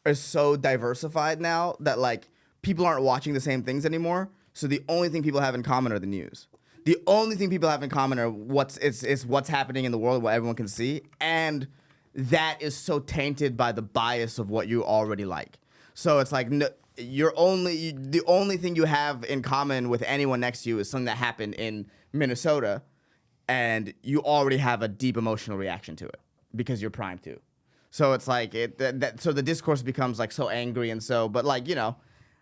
S1: diversified now that like people aren't watching the same things anymore. So the only thing people have in common are the news. The only thing people have in common are what's happening in the world, what everyone can see, and that is so tainted by the bias of what you already like. So it's like the only thing you have in common with anyone next to you is something that happened in Minnesota, and you already have a deep emotional reaction to it because you're primed to. So it's like so the discourse becomes like so angry and so, but like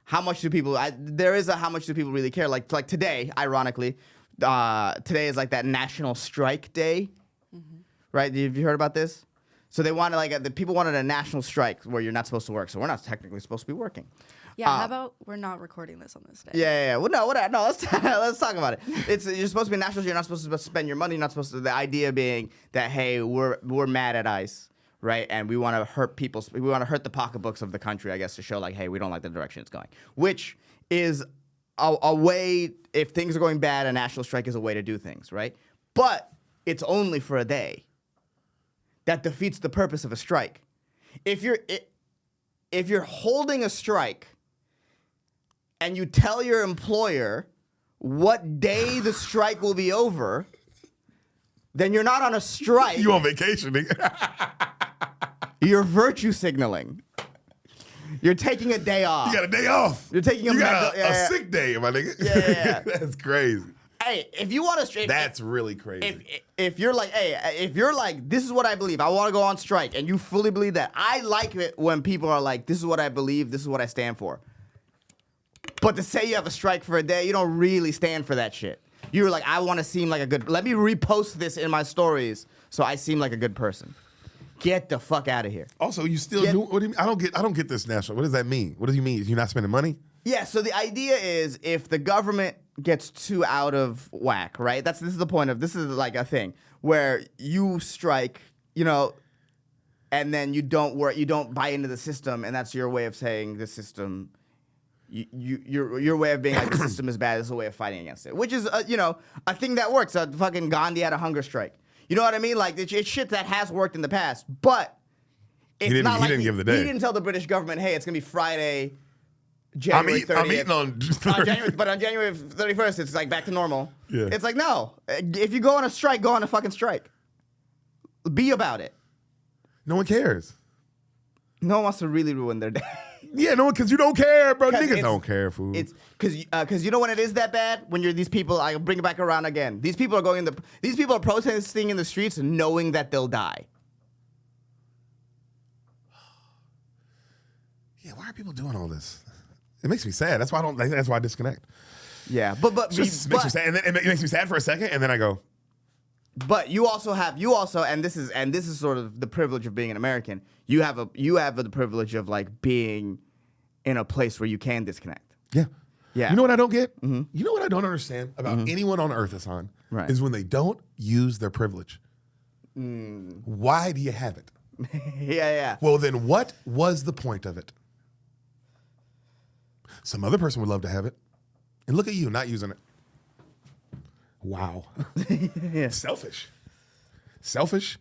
S1: how much do people? How much do people really care? Like today, ironically, today is like that National Strike Day, right? Have you heard about this? So they wanted the people wanted a national strike where you're not supposed to work. So we're not technically supposed to be working.
S3: Yeah, how about we're not recording this on this day?
S1: Yeah. Well, no. Let's talk about it. You're supposed to be national. You're not supposed to spend your money. You're not supposed to. The idea being that hey, we're mad at ICE, right? And we want to hurt people. We want to hurt the pocketbooks of the country, I guess, to show like, hey, we don't like the direction it's going. Which is a way. If things are going bad, a national strike is a way to do things, right? But it's only for a day. That defeats the purpose of a strike. If you're holding a strike and you tell your employer what day the strike will be over, then you're not on a strike.
S2: You on vacation, nigga.
S1: You're virtue signaling. You're taking a day off.
S2: You got a day off.
S1: You're taking
S2: a sick day, my nigga.
S1: Yeah.
S2: That's crazy.
S1: Hey, if you want to strike,
S2: That's really crazy.
S1: if you're like, this is what I believe, I want to go on strike, and you fully believe that. I like it when people are like, this is what I believe, this is what I stand for. But to say you have a strike for a day, you don't really stand for that shit. You're like, I want to seem like a good. Let me repost this in my stories so I seem like a good person. Get the fuck out of here.
S2: Also, you still do. What do you mean? I don't get this national. What does that mean? What does you mean? You're not spending money?
S1: Yeah. So the idea is, if the government gets too out of whack, right? This is the point of this is like a thing where you strike, and then you don't work, you don't buy into the system, and that's your way of saying the system. Your way of being like the system is bad is a way of fighting against it, which is a thing that works. Fucking Gandhi had a hunger strike. You know what I mean? Like it's shit that has worked in the past, but it's not like
S2: he didn't give the day.
S1: He didn't tell the British government, "Hey, it's gonna be Friday, January 30th."
S2: I'm eating on
S1: but on January 31st, it's like back to normal.
S2: Yeah.
S1: It's like, no, if you go on a strike, go on a fucking strike. Be about it.
S2: No one cares.
S1: No one wants to really ruin their day.
S2: Yeah, no one, because you don't care, bro. Niggas
S1: it's-
S2: don't care, fool.
S1: It's because you know when it is that bad, when you're these people. I bring it back around again. These people are protesting in the streets knowing that they'll die.
S2: Yeah, why are people doing all this? It makes me sad. That's why I disconnect.
S1: Yeah, but
S2: It just makes me sad, and then it makes me sad for a second, and then I go.
S1: But you also, and this is sort of the privilege of being an American. You have the privilege of like being in a place where you can disconnect.
S2: Yeah.
S1: Yeah.
S2: You know what I don't get? Mm-hmm. You know what I don't understand about anyone on earth, Ehsan?
S1: Right.
S2: Is when they don't use their privilege. Why do you have it?
S1: Yeah.
S2: Well, then what was the point of it? Some other person would love to have it. And look at you not using it. Wow.
S1: Yeah.
S2: Selfish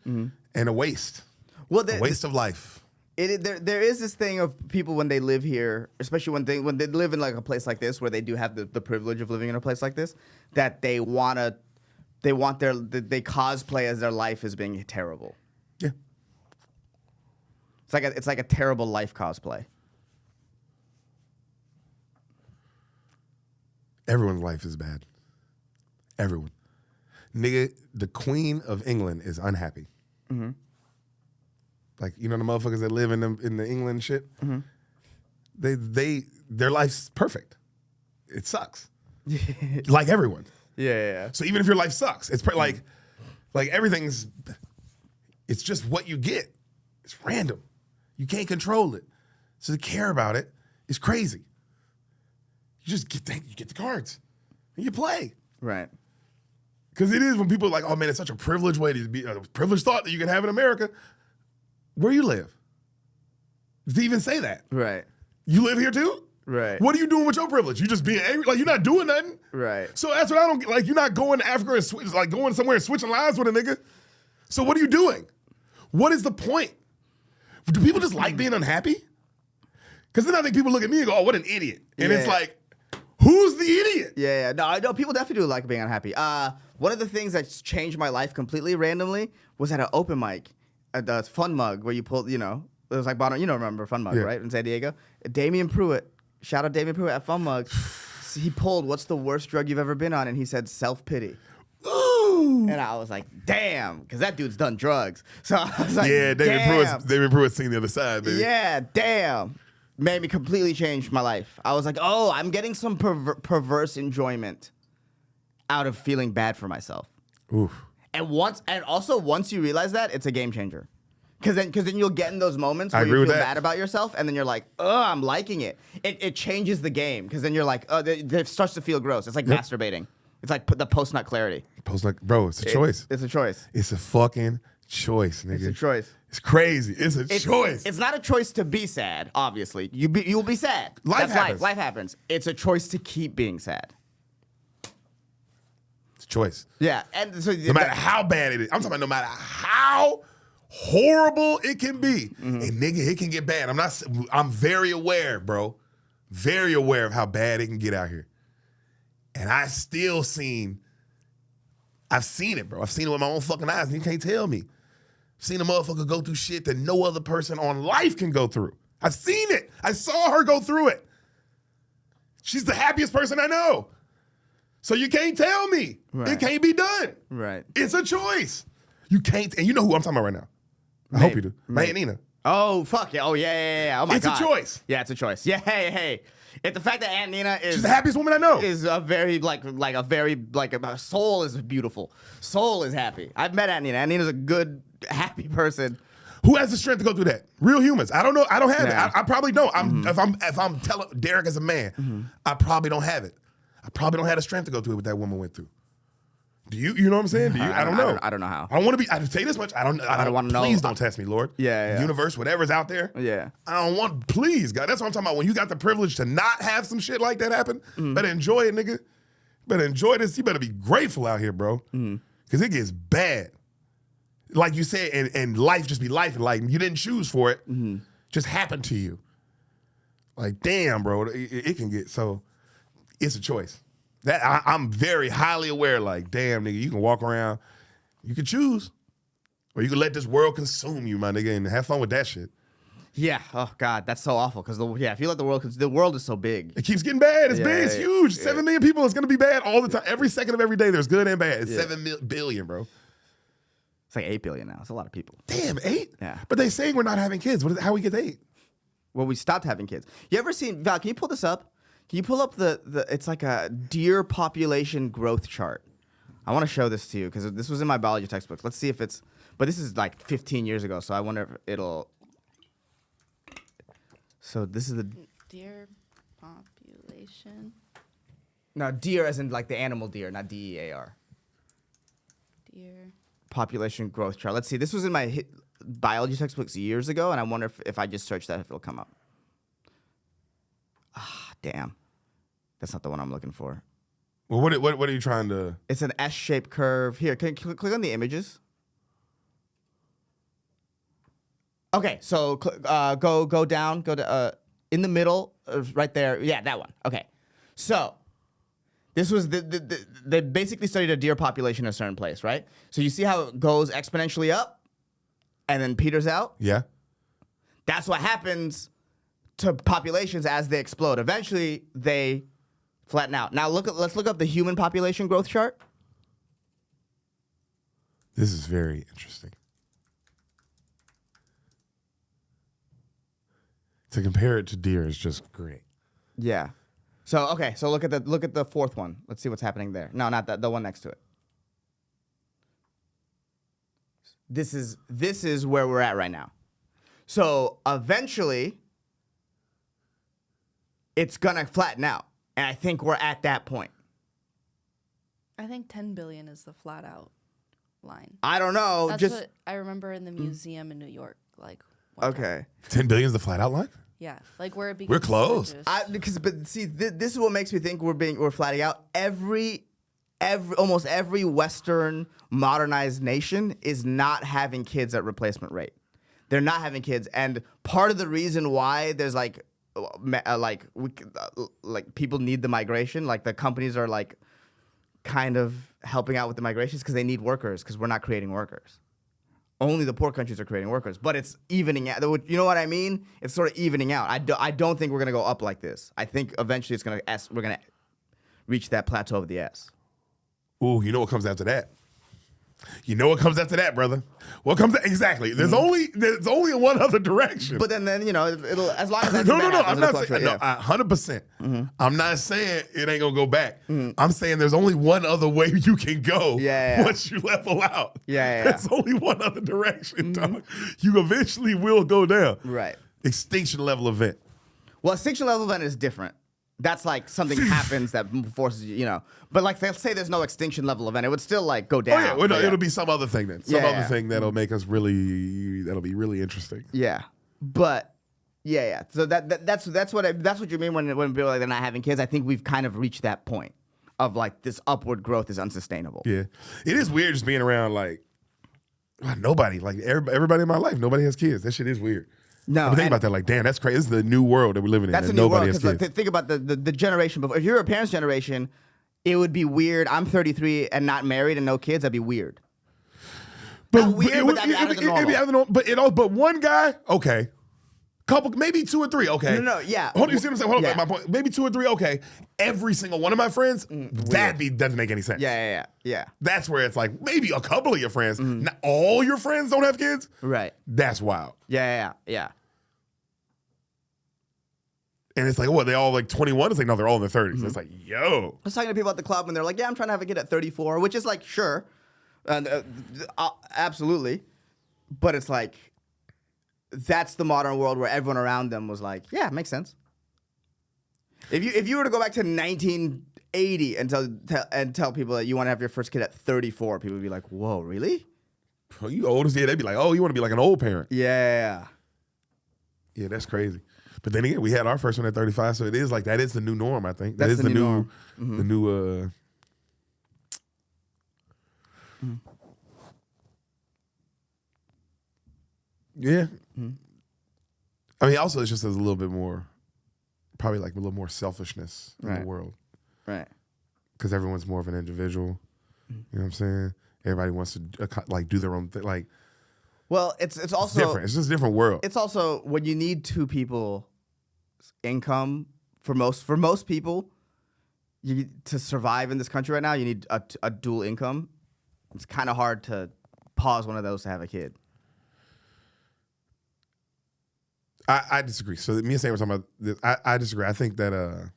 S2: and a waste.
S1: Well,
S2: A waste of life.
S1: There is this thing of people when they live here, especially when they live in like a place like this where they do have the privilege of living in a place like this, that they cosplay as their life as being terrible.
S2: Yeah.
S1: It's like a terrible life cosplay.
S2: Everyone's life is bad. Everyone. Nigga, the Queen of England is unhappy. Mm-hmm. Like, the motherfuckers that live in the England shit, their life's perfect. It sucks. Like everyone.
S1: Yeah.
S2: So even if your life sucks, it's like everything's, it's just what you get. It's random. You can't control it. So to care about it is crazy. You just get the cards and you play.
S1: Right.
S2: Because it is when people are like, oh man, it's such a privileged way to be, a privileged thought that you can have in America. Where you live? To even say that.
S1: Right.
S2: You live here too?
S1: Right.
S2: What are you doing with your privilege? You just being angry? Like, you're not doing nothing?
S1: Right.
S2: So that's what I don't get. Like, you're not going to Africa and going somewhere and switching lives with a nigga. So what are you doing? What is the point? Do people just like being unhappy? Because then I think people look at me and go, oh, what an idiot. And it's like, who's the idiot?
S1: Yeah. No, I know people definitely do like being unhappy. One of the things that's changed my life completely randomly was at an open mic at the Fun Mug where you pulled, it was like bottom, remember Fun Mug, right? In San Diego. Damian Pruitt, shout out Damian Pruitt at Fun Mug. He pulled, what's the worst drug you've ever been on? And he said self-pity.
S2: Ooh.
S1: And I was like, damn, because that dude's done drugs. So I was like,
S2: Yeah, David Pruitt's seen the other side, baby.
S1: Yeah, damn. Made me completely change my life. I was like, oh, I'm getting some perverse enjoyment out of feeling bad for myself.
S2: Oof.
S1: And also once you realize that, it's a game changer. Because then you'll get in those moments
S2: I
S1: where
S2: agree
S1: you
S2: with
S1: feel
S2: that.
S1: bad about yourself, and then you're like, oh, I'm liking it. It changes the game, because then you're like, oh, it starts to feel gross. It's like masturbating. It's like the post-nut clarity.
S2: Bro, it's a choice.
S1: It's a choice.
S2: It's a fucking choice, nigga.
S1: It's a choice.
S2: It's crazy. It's a choice.
S1: It's not a choice to be sad, obviously. You'll be sad.
S2: Life happens.
S1: Life. Life happens. It's a choice to keep being sad.
S2: It's a choice.
S1: Yeah, and so
S2: No matter how bad it is. I'm talking about no matter how horrible it can be. And nigga, it can get bad. I'm very aware, bro. very aware of how bad it can get out here. And I've seen it, bro. I've seen it with my own fucking eyes, and you can't tell me. I've seen a motherfucker go through shit that no other person on life can go through. I've seen it. I saw her go through it. She's the happiest person I know. So you can't tell me.
S1: Right.
S2: It can't be done.
S1: Right.
S2: It's a choice. You can't, and you know who I'm talking about right now. I hope you do. My Aunt Nina.
S1: Oh, fuck yeah. Oh, yeah. Oh, my
S2: It's
S1: God.
S2: a choice.
S1: Yeah, it's a choice. Yeah, hey. It's the fact that Aunt Nina is...
S2: She's the happiest woman I know.
S1: Is a very, a soul is beautiful. Soul is happy. I've met Aunt Nina. Aunt Nina's a good, happy person.
S2: Who has the strength to go through that? Real humans. I don't know. I don't have
S1: Yeah.
S2: it. I probably don't. If I'm telling Deric as a man, I probably don't have it. I probably don't have the strength to go through what that woman went through. Do you? You know what I'm saying? Do you? I don't know.
S1: I don't know how.
S2: I don't want to be. I can say this much. I don't want to know. Please don't test me, Lord.
S1: Yeah.
S2: Universe, whatever's out there.
S1: Yeah.
S2: I don't want. Please, God. That's what I'm talking about. When you got the privilege to not have some shit like that happen, better enjoy it, nigga. Better enjoy this. You better be grateful out here, bro. Because it gets bad. Like you said, and life just be life, and like you didn't choose for it, just happened to you. Like, damn, bro, it can get so. It's a choice. That I'm very highly aware. Like, damn, nigga, you can walk around, you can choose, or you can let this world consume you, my nigga, and have fun with that shit.
S1: Yeah. Oh God, that's so awful. Because if you let the world is so big.
S2: It keeps getting bad. It's big. It's huge.
S1: Yeah.
S2: 7 million people. It's gonna be bad all the time. Every second of every day, there's good and bad. It's 7 billion, bro.
S1: It's like 8 billion now. It's a lot of people.
S2: Damn, 8?
S1: Yeah.
S2: But they saying we're not having kids. How we get to 8?
S1: Well, we stopped having kids. You ever seen Val? Can you pull this up? Can you pull up the? It's like a deer population growth chart. I want to show this to you because this was in my biology textbooks. Let's see if it's. But this is like 15 years ago, so I wonder if it'll. So this is the
S3: Deer population.
S1: no deer as in like the animal deer, not DEAR.
S3: Deer.
S1: Population growth chart. Let's see. This was in my biology textbooks years ago, and I wonder if I just search that if it'll come up. Ah, damn. That's not the one I'm looking for.
S2: Well, what are you trying to?
S1: It's an S-shaped curve. Here, can you click on the images? Okay, so go down, go to in the middle, right there. Yeah, that one. Okay, so this was they basically studied a deer population in a certain place, right? So you see how it goes exponentially up, and then peters out.
S2: Yeah.
S1: That's what happens to populations as they explode. Eventually, they flatten out. Now let's look up the human population growth chart.
S2: This is very interesting. To compare it to deer is just great.
S1: Yeah. So okay, so look at the fourth one. Let's see what's happening there. No, not that. The one next to it. This is where we're at right now. So eventually, it's gonna flatten out, and I think we're at that point.
S3: I think 10 billion is the flat out line.
S1: I don't know.
S3: That's
S1: just
S3: what I remember in the museum in New York. Like.
S1: okay.
S2: 10 billion is the flat outline?
S3: Yeah, like where it begins.
S2: We're close.
S1: But see, this is what makes me think we're flatting out. Almost every Western modernized nation is not having kids at replacement rate. They're not having kids, and part of the reason why there's like people need the migration, like the companies are like kind of helping out with the migrations because they need workers because we're not creating workers. Only the poor countries are creating workers, but it's evening out. You know what I mean? It's sort of evening out. I don't think we're gonna go up like this. I think eventually we're gonna reach that plateau of the S.
S2: Ooh, you know what comes after that? You know what comes after that, brother? What comes exactly? There's only one other direction.
S1: But then it'll as long as that's
S2: no. I'm not saying 100%. I'm not saying it ain't gonna go back. I'm saying there's only one other way you can go. Once you level out. There's only one other direction, dog. You eventually will go down.
S1: Right.
S2: Extinction level event.
S1: Well, extinction level event is different. That's like something happens that forces you. But like, let's say there's no extinction level event, it would still like go down.
S2: Oh yeah, well, no, it'll be some other thing then. Some other thing that'll
S1: Mm-hmm.
S2: make us that'll be really interesting.
S1: Yeah, but yeah. So that's what you mean when people are like they're not having kids. I think we've kind of reached that point of like this upward growth is unsustainable.
S2: Yeah, it is weird just being around like nobody, like everybody in my life, nobody has kids. That shit is weird.
S1: No,
S2: I've been thinking
S1: and-
S2: about that. Like, damn, that's crazy. This is the new world that we're living in.
S1: That's
S2: and
S1: a new
S2: nobody
S1: world.
S2: has
S1: Because
S2: kids.
S1: think about the generation before. If you're a parent's generation, it would be weird. I'm 33 and not married and no kids. That'd be weird. Not weird, but that'd be out of the
S2: it'd be
S1: normal.
S2: out of the normal. But one guy, okay. Couple, maybe 2 or 3, okay.
S1: No, yeah.
S2: Hold on, you see what I'm saying? Hold on,
S1: Yeah.
S2: my point. Maybe 2 or 3, okay. Every single one of my friends, doesn't make any sense.
S1: Yeah.
S2: That's where it's like maybe a couple of your friends,
S1: Mm-hmm.
S2: not all your friends don't have kids.
S1: Right.
S2: That's wild.
S1: Yeah.
S2: And it's like, what? They all like 21? It's like, no, they're all in their 30s.
S1: Mm-hmm.
S2: It's like, yo.
S1: I was talking to people at the club and they're like, yeah, I'm trying to have a kid at 34, which is like, sure. And absolutely. But it's like, that's the modern world where everyone around them was like, yeah, it makes sense. If you were to go back to 1980 and tell people that you want to have your first kid at 34, people would be like, whoa, really?
S2: Oh, you old as yeah, they'd be like, oh, you want to be like an old parent.
S1: Yeah.
S2: Yeah, that's crazy. But then again, we had our first one at 35, so it is like that is the new norm, I think. That
S1: That's
S2: is
S1: the
S2: the
S1: new
S2: new
S1: norm.
S2: the new Yeah. I mean, also it's just there's a little bit more probably like a little more selfishness in
S1: Right.
S2: the world.
S1: Right.
S2: Because everyone's more of an individual. You know what I'm saying? Everybody wants to like do their own thing. Like
S1: Well, it's
S2: it's
S1: also
S2: different. It's just a different world.
S1: It's also when you need two people income for most people, to survive in this country right now, you need a dual income. It's kind of hard to pause one of those to have a kid.
S2: I disagree. So me and Sam were talking about this. I disagree. I think that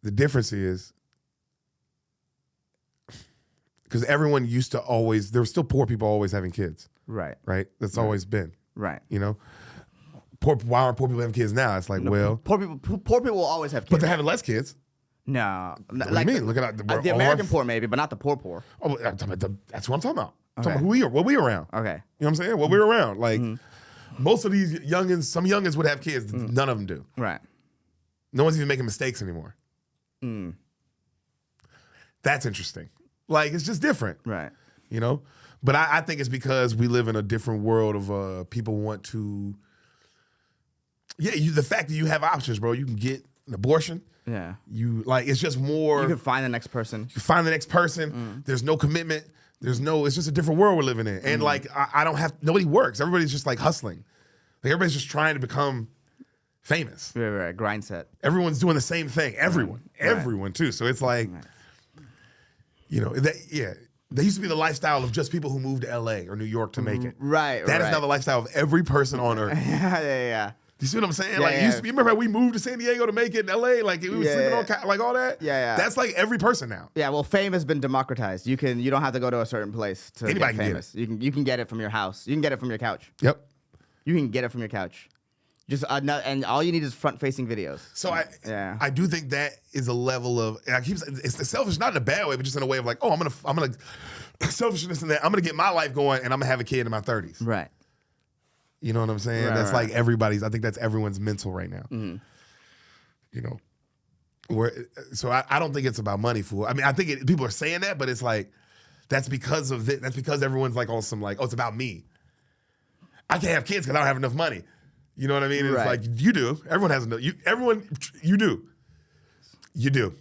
S2: the difference is because everyone used to always, there were still poor people always having kids,
S1: Right.
S2: right? That's always been,
S1: Right.
S2: you know? Why aren't poor people having kids now? It's like, well,
S1: Poor people will always have kids.
S2: but they're having less kids.
S1: No.
S2: What do you mean? Look at
S1: The
S2: all
S1: American
S2: our-
S1: poor maybe, but not the poor.
S2: Oh, I'm talking about that's what I'm talking about. I'm talking
S1: Okay.
S2: about what we around.
S1: Okay.
S2: You know what I'm saying? What we were around. Like most of these youngins, some youngins would have kids. None of them do.
S1: Right.
S2: No one's even making mistakes anymore. That's interesting. Like, it's just different.
S1: Right.
S2: You know? But I think it's because we live in a different world of people want to. Yeah, the fact that you have options, bro. You can get an abortion.
S1: Yeah.
S2: You like it's just more.
S1: You can find the next person.
S2: You find the next person. There's no commitment. It's just a different world we're living in. And like I don't have nobody works. Everybody's just like hustling. Like everybody's just trying to become famous.
S1: Right. Grind set.
S2: Everyone's doing the same thing. Everyone too. So it's like, you know, there used to be the lifestyle of just people who moved to LA or New York to make it.
S1: Right.
S2: That is now the lifestyle of every person on earth.
S1: Yeah.
S2: Do you see what I'm saying?
S1: Yeah,
S2: Like,
S1: yeah.
S2: you remember how we moved to San Diego to make it in LA? Like, we were
S1: Yeah,
S2: sleeping
S1: yeah.
S2: on like all that?
S1: Yeah.
S2: That's like every person now.
S1: Yeah, well, fame has been democratized. You don't have to go to a certain place to
S2: Anybody
S1: get
S2: can get
S1: famous. You can get it from your house. You can get it from your couch.
S2: Yep.
S1: You can get it from your couch. Just and all you need is front-facing videos.
S2: So I do think that is a level of, and I keep saying it's the selfish, not in a bad way, but just in a way of like, oh, I'm gonna selfishness in that. I'm gonna get my life going, and I'm gonna have a kid in my 30s.
S1: Right.
S2: You know what I'm saying?
S1: Right,
S2: That's
S1: right.
S2: like everybody's. I think that's everyone's mental right now. You know, so I don't think it's about money, fool. I mean, I think people are saying that, but it's like that's because of it. That's because everyone's like on some like, oh, it's about me. I can't have kids because I don't have enough money. You know what I mean? It's
S1: Right.
S2: like you do. Everyone has enough. You do. You do.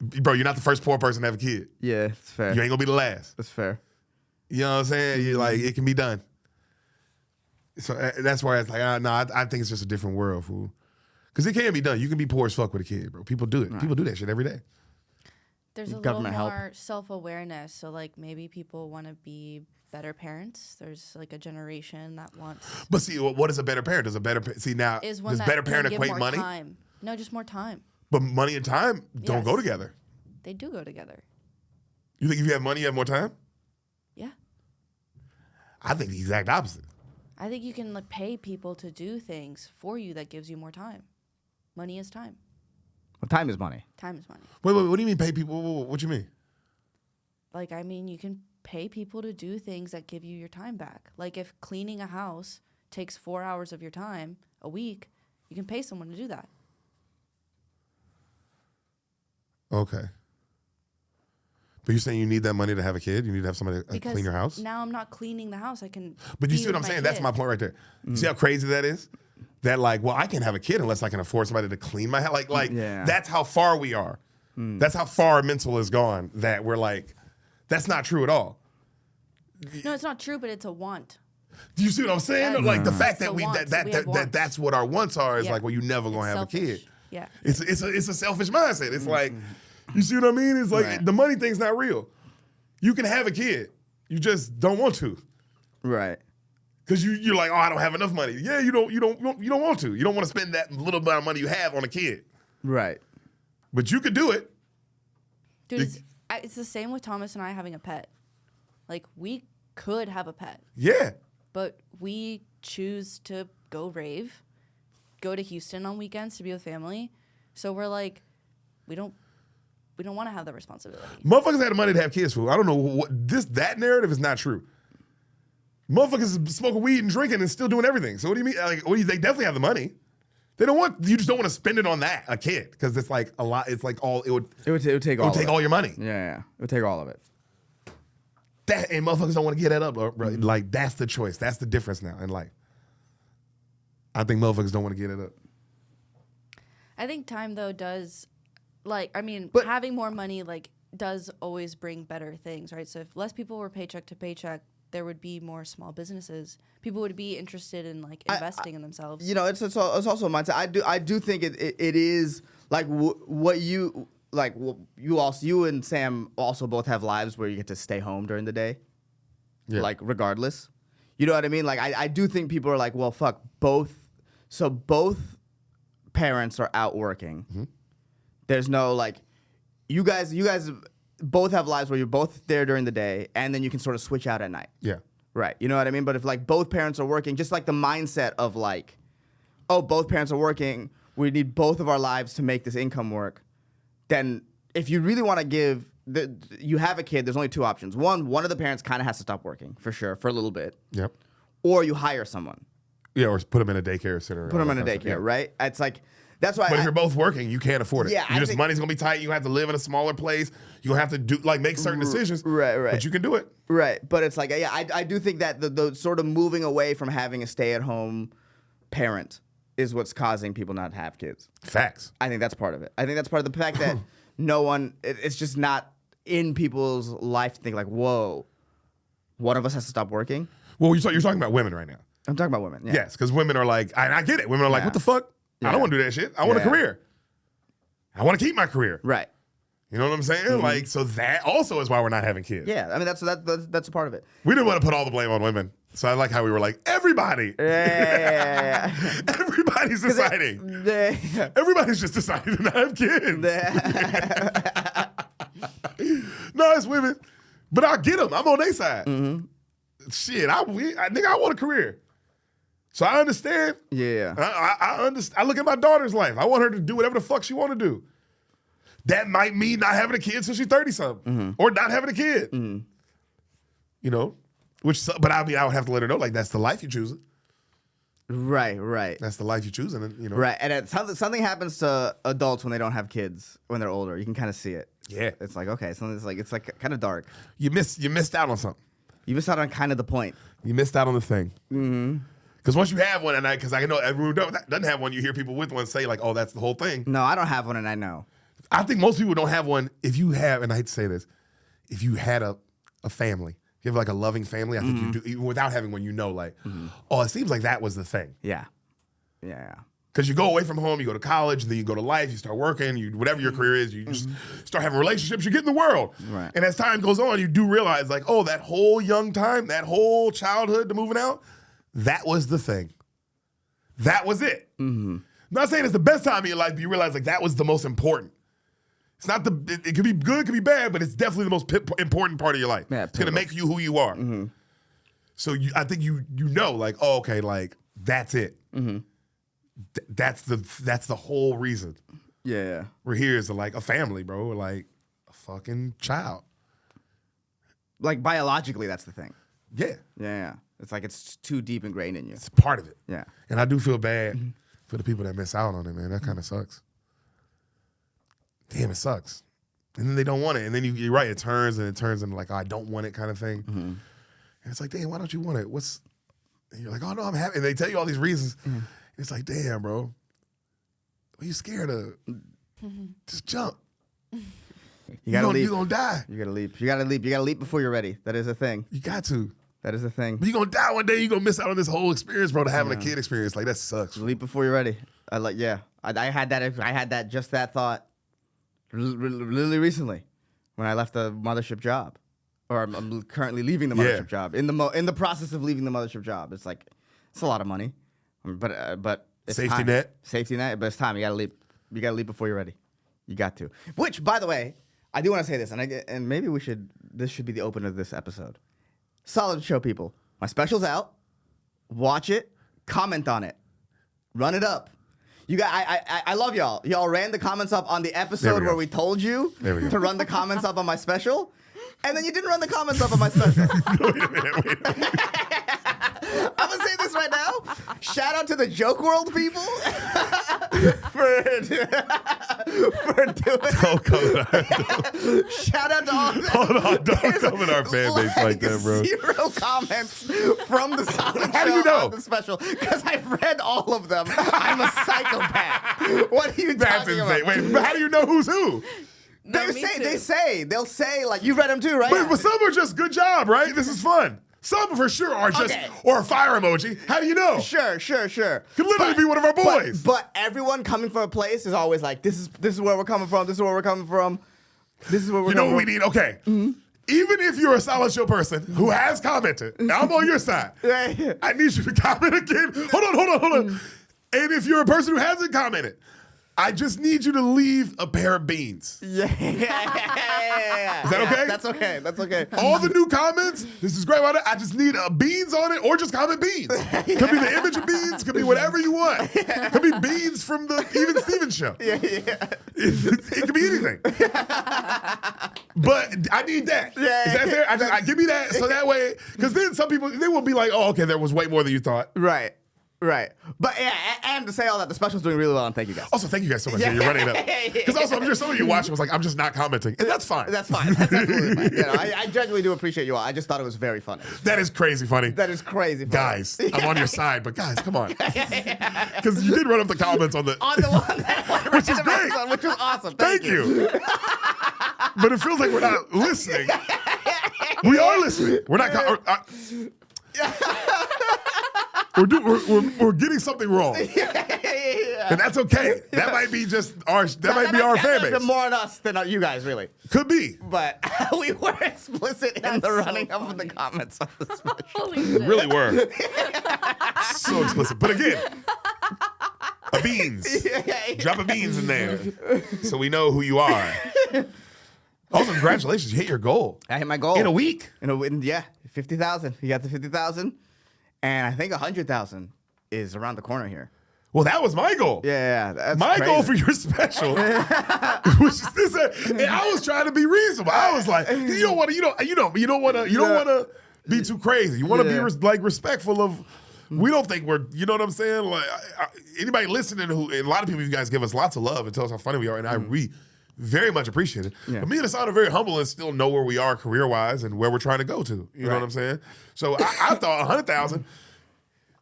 S2: Bro, you're not the first poor person to have a kid.
S1: Yeah, it's fair.
S2: You ain't gonna be the last.
S1: That's fair.
S2: You know what I'm saying? You like it can be done. So that's why it's like, no, I think it's just a different world, fool. Because it can be done. You can be poor as fuck with a kid, bro. People do it. People do that shit every day.
S3: There's a little
S1: Government help.
S3: more self-awareness. So, like, maybe people want to be better parents. There's, like, a generation that wants...
S2: But see, what is a better parent? Does a better see now?
S3: Is one
S2: Does
S3: that
S2: better
S3: can
S2: parent
S3: give
S2: equate
S3: more
S2: money?
S3: time. No, just more time.
S2: But money and time don't go
S3: Yes.
S2: together.
S3: They do go together.
S2: You think if you have money, you have more time?
S3: Yeah.
S2: I think the exact opposite.
S3: I think you can, like, pay people to do things for you that gives you more time. Money is time.
S1: Well, time is money.
S3: Time is money.
S2: Wait, what do you mean pay people? What you mean?
S3: Like, I mean, you can pay people to do things that give you your time back. Like, if cleaning a house takes 4 hours of your time a week, you can pay someone to do that.
S2: Okay. But you're saying you need that money to have a kid? You need to have somebody to
S3: Because
S2: clean your house?
S3: now I'm not cleaning the house. I can.
S2: But you
S3: be
S2: see what
S3: with
S2: I'm
S3: my
S2: saying? That's
S3: kid.
S2: my point right there. You see how crazy that is? That like, well, I can't have a kid unless I can afford somebody to clean my house. Like
S4: Yeah.
S2: that's how far we are. That's how far our mental has gone that we're like, that's not true at all.
S3: No, it's not true, but it's a want.
S2: Do you see what I'm saying?
S3: Yeah,
S2: Like the
S3: it's
S2: fact
S3: the
S2: that we
S3: wants.
S2: that
S3: We have wants.
S2: that's what our wants are is
S3: Yeah.
S2: like, well, you never gonna
S3: It's
S2: have a
S3: selfish.
S2: kid.
S3: Yeah.
S2: It's a selfish mindset. It's like, you see what I mean? It's like
S4: Right.
S2: the money thing's not real. You can have a kid, you just don't want to,
S4: Right.
S2: because you're like, oh, I don't have enough money. Yeah, you don't want to. You don't want to spend that little amount of money you have on a kid,
S4: Right.
S2: but you could do it.
S3: Dude, it's the same with Thomas and I having a pet. Like, we could have a pet,
S2: Yeah,
S3: but we choose to go rave, go to Houston on weekends to be with family. So we're like, we don't want to have that responsibility.
S2: motherfuckers had the money to have kids. Fool. I don't know what that narrative is not true. Motherfuckers is smoking weed and drinking and still doing everything. So what do you mean? Like, they definitely have the money. They don't want. You just don't want to spend it on that a kid because it's like a lot. It's like all it would.
S4: It would take
S2: It would take all your money.
S4: Yeah. It would take all of it.
S2: That and motherfuckers don't want to get that up, bro. Like that's the choice. That's the difference now in life. I think motherfuckers don't want to get it up.
S3: I think time, though, does, like, I mean,
S4: But-
S3: having more money, like, does always bring better things, right? So if less people were paycheck to paycheck, there would be more small businesses. People would be interested in, like, investing in themselves.
S4: You know, it's also a mindset. I do think it is like what you like. You and Sam also both have lives where you get to stay home during the day, like regardless. You know what I mean? Like I do think people are like, well, fuck both. So both parents are out working. There's no like, you guys both have lives where you're both there during the day, and then you can sort of switch out at night.
S2: Yeah.
S4: Right. You know what I mean? But if like both parents are working, just like the mindset of like, oh, both parents are working, we need both of our lives to make this income work, then if you really want to give, you have a kid, there's only two options. One of the parents kind of has to stop working, for sure, for a little bit.
S2: Yep.
S4: Or you hire someone.
S2: Yeah, or put them in a daycare center.
S4: Put them in a daycare, right? It's like, that's why
S2: But if you're both working, you can't afford it.
S4: Yeah, I think-
S2: money's gonna be tight. You have to live in a smaller place. You have to do make certain decisions.
S4: Right.
S2: But you can do it.
S4: Right, but it's like, yeah, I do think that the sort of moving away from having a stay-at-home parent is what's causing people not to have kids.
S2: Facts.
S4: I think that's part of it. I think that's part of the fact that no one, it's just not in people's life to think like, whoa, one of us has to stop working.
S2: Well, you're talking about women right now.
S4: I'm talking about women. Yeah.
S2: Yes, because women are like, I get it. Women are like,
S4: Yeah.
S2: what the fuck? I
S4: Yeah.
S2: don't want to do that shit. I want a
S4: Yeah.
S2: career. I want to keep my career.
S4: Right.
S2: You know what I'm saying? Like, so that also is why we're not having kids.
S4: Yeah. I mean, that's a part of it.
S2: We didn't want to put all the blame on women. So I like how we were like, everybody.
S4: Yeah.
S2: Everybody's deciding. Everybody's just deciding to not have kids. No, it's women. But I get them. I'm on their side. Shit, I think I want a career. So I understand.
S4: Yeah.
S2: I understand. I look at my daughter's life. I want her to do whatever the fuck she want to do. That might mean not having a kid till she's 30-something. Or not having a kid. You know? But I mean, I would have to let her know, like, that's the life you're choosing.
S4: Right.
S2: That's the life you're choosing, and you know.
S4: Right. And something happens to adults when they don't have kids when they're older. You can kind of see it.
S2: Yeah.
S4: It's like, okay, it's like kind of dark.
S2: You missed out on something.
S4: You missed out on kind of the point.
S2: You missed out on the thing. Because once you have one, because I know everyone who doesn't have one, you hear people with one say like, "Oh, that's the whole thing."
S4: No, I don't have one, and I know.
S2: I think most people don't have one. If you have, and I hate to say this, if you had a family, if you have like a loving family, I think you do. Even without having one, you know, like, oh, it seems like that was the thing.
S4: Yeah.
S2: Because you go away from home, you go to college, then you go to life, you start working, whatever your career is, you just start having relationships, you get in the world.
S4: Right.
S2: And as time goes on, you do realize, like, oh, that whole young time, that whole childhood to moving out, that was the thing. That was it. I'm not saying it's the best time of your life, but you realize, like, that was the most important. It's not it could be good, it could be bad, but it's definitely the most important part of your life.
S4: Yeah,
S2: it's going to make you who you are. So I think you know, like, oh, okay, like, that's it. That's the whole reason
S4: Yeah.
S2: we're here is like a family, bro. We're like a fucking child.
S4: Like biologically, that's the thing.
S2: Yeah,
S4: Yeah. It's like it's too deep ingrained in you.
S2: it's part of it.
S4: Yeah.
S2: And I do feel bad for the people that miss out on it, man. That kind of sucks. Damn, it sucks. and then they don't want it, and then you're right, it turns into like, oh, I don't want it kind of thing. And it's like, damn, why don't you want it? And you're like, oh no, I'm happy. And they tell you all these reasons. And it's like, damn, bro, what are you scared of? Just jump.
S4: You gotta leap.
S2: You're gonna die.
S4: You gotta leap. You gotta leap. You gotta leap before you're ready. That is a thing.
S2: You got to.
S4: That is a thing.
S2: But you're gonna die one day. You're gonna miss out on this whole experience, bro, to having a kid experience. Like, that sucks.
S4: Leap before you're ready. I had that just that thought really recently when I left the mothership job, or I'm currently leaving the mothership job. In the process of leaving the mothership job, it's like it's a lot of money, but it's
S2: Safety net.
S4: Safety net. But it's time. You gotta leap. You gotta leap before you're ready. You got to. Which, by the way, I do want to say this, and maybe this should be the opener of this episode. Solid show, people. My special's out. Watch it. Comment on it. Run it up. You got. I love y'all. Y'all ran the comments up on the episode where we told you to run the comments up on my special, and then you didn't run the comments up on my special.
S2: Wait a minute.
S4: I'm gonna say this right now. Shout out to the Joke World people for doing.
S2: Don't come in our,
S4: Shout out to all of them.
S2: hold on, don't come in our fan base like that, bro.
S4: 0 comments from the Solid
S2: How do
S4: Show
S2: you know?
S4: on the special because I've read all of them. I'm a psychopath. What are you
S2: That's
S4: talking
S2: insane.
S4: about?
S2: Wait, but how do you know who's who?
S3: No, me too.
S4: They'll say like you read them too, right?
S2: But some are just good job, right? This is fun. Some for sure are just,
S4: Okay.
S2: or a fire emoji. How do you know?
S4: Sure.
S2: Could literally be one of our boys.
S4: But everyone coming from a place is always like, this is where we're coming from. This is where we're coming from. This is where we're
S2: You know
S4: coming
S2: what we need? Okay. Even if you're a Solid Show person who has commented, I'm on your side.
S4: Yeah.
S2: I need you to comment again. Hold on. And if you're a person who hasn't commented, I just need you to leave a pair of beans.
S4: Yeah. Is
S2: that okay?
S4: That's okay.
S2: All the new comments, this is great about it. I just need beans on it, or just comment beans. Could be the image of beans, could be whatever you want. Could be beans from the Even Stevens show.
S4: Yeah.
S2: It could be anything. But I need that.
S4: Yeah.
S2: Is that fair? I give me that so that way, because then some people, they will be like, oh, okay, there was way more than you thought.
S4: Right. But yeah, and to say all that, the special's doing really well, and thank you guys.
S2: Also, thank you guys so much. Yeah. You're running it up. Because also, I'm sure some of you watching was like, I'm just not commenting. And that's fine.
S4: That's fine. That's absolutely fine. You know, I genuinely do appreciate you all. I just thought it was very funny.
S2: That is crazy funny.
S4: That is crazy funny.
S2: Guys, I'm on your side, but guys, come on. Because you did run up the comments on the
S4: On the one that
S2: which is great.
S4: which was awesome.
S2: Thank you. But it feels like we're not listening. We are listening. We're not. We're getting something wrong, and that's okay. That might be just our. That might be our fan base.
S4: More on us than you guys, really.
S2: Could be.
S4: But we were explicit in
S3: That's
S4: the
S3: so
S4: running up of the
S3: funny.
S4: comments on the special.
S3: Holy shit.
S2: Really were. So explicit. But again, a beans. Drop a beans in there, so we know who you are. Also, congratulations! You hit your goal
S4: I hit my goal
S2: in a week.
S4: Yeah, 50,000. You got the 50,000, and I think 100,000 is around the corner here.
S2: Well, that was my goal.
S4: Yeah, that's
S2: My
S4: crazy.
S2: goal for your special, which is this, and I was trying to be reasonable. I was like, you don't want to be too crazy. You want to
S4: Yeah.
S2: be respectful of. We don't think we're, you know what I'm saying? Like anybody listening and a lot of people, you guys give us lots of love and tell us how funny we are, and we very much appreciate it.
S4: Yeah.
S2: But me and Ehsan are very humble and still know where we are career-wise and where we're trying to go to. You know what I'm saying? So I thought 100,000.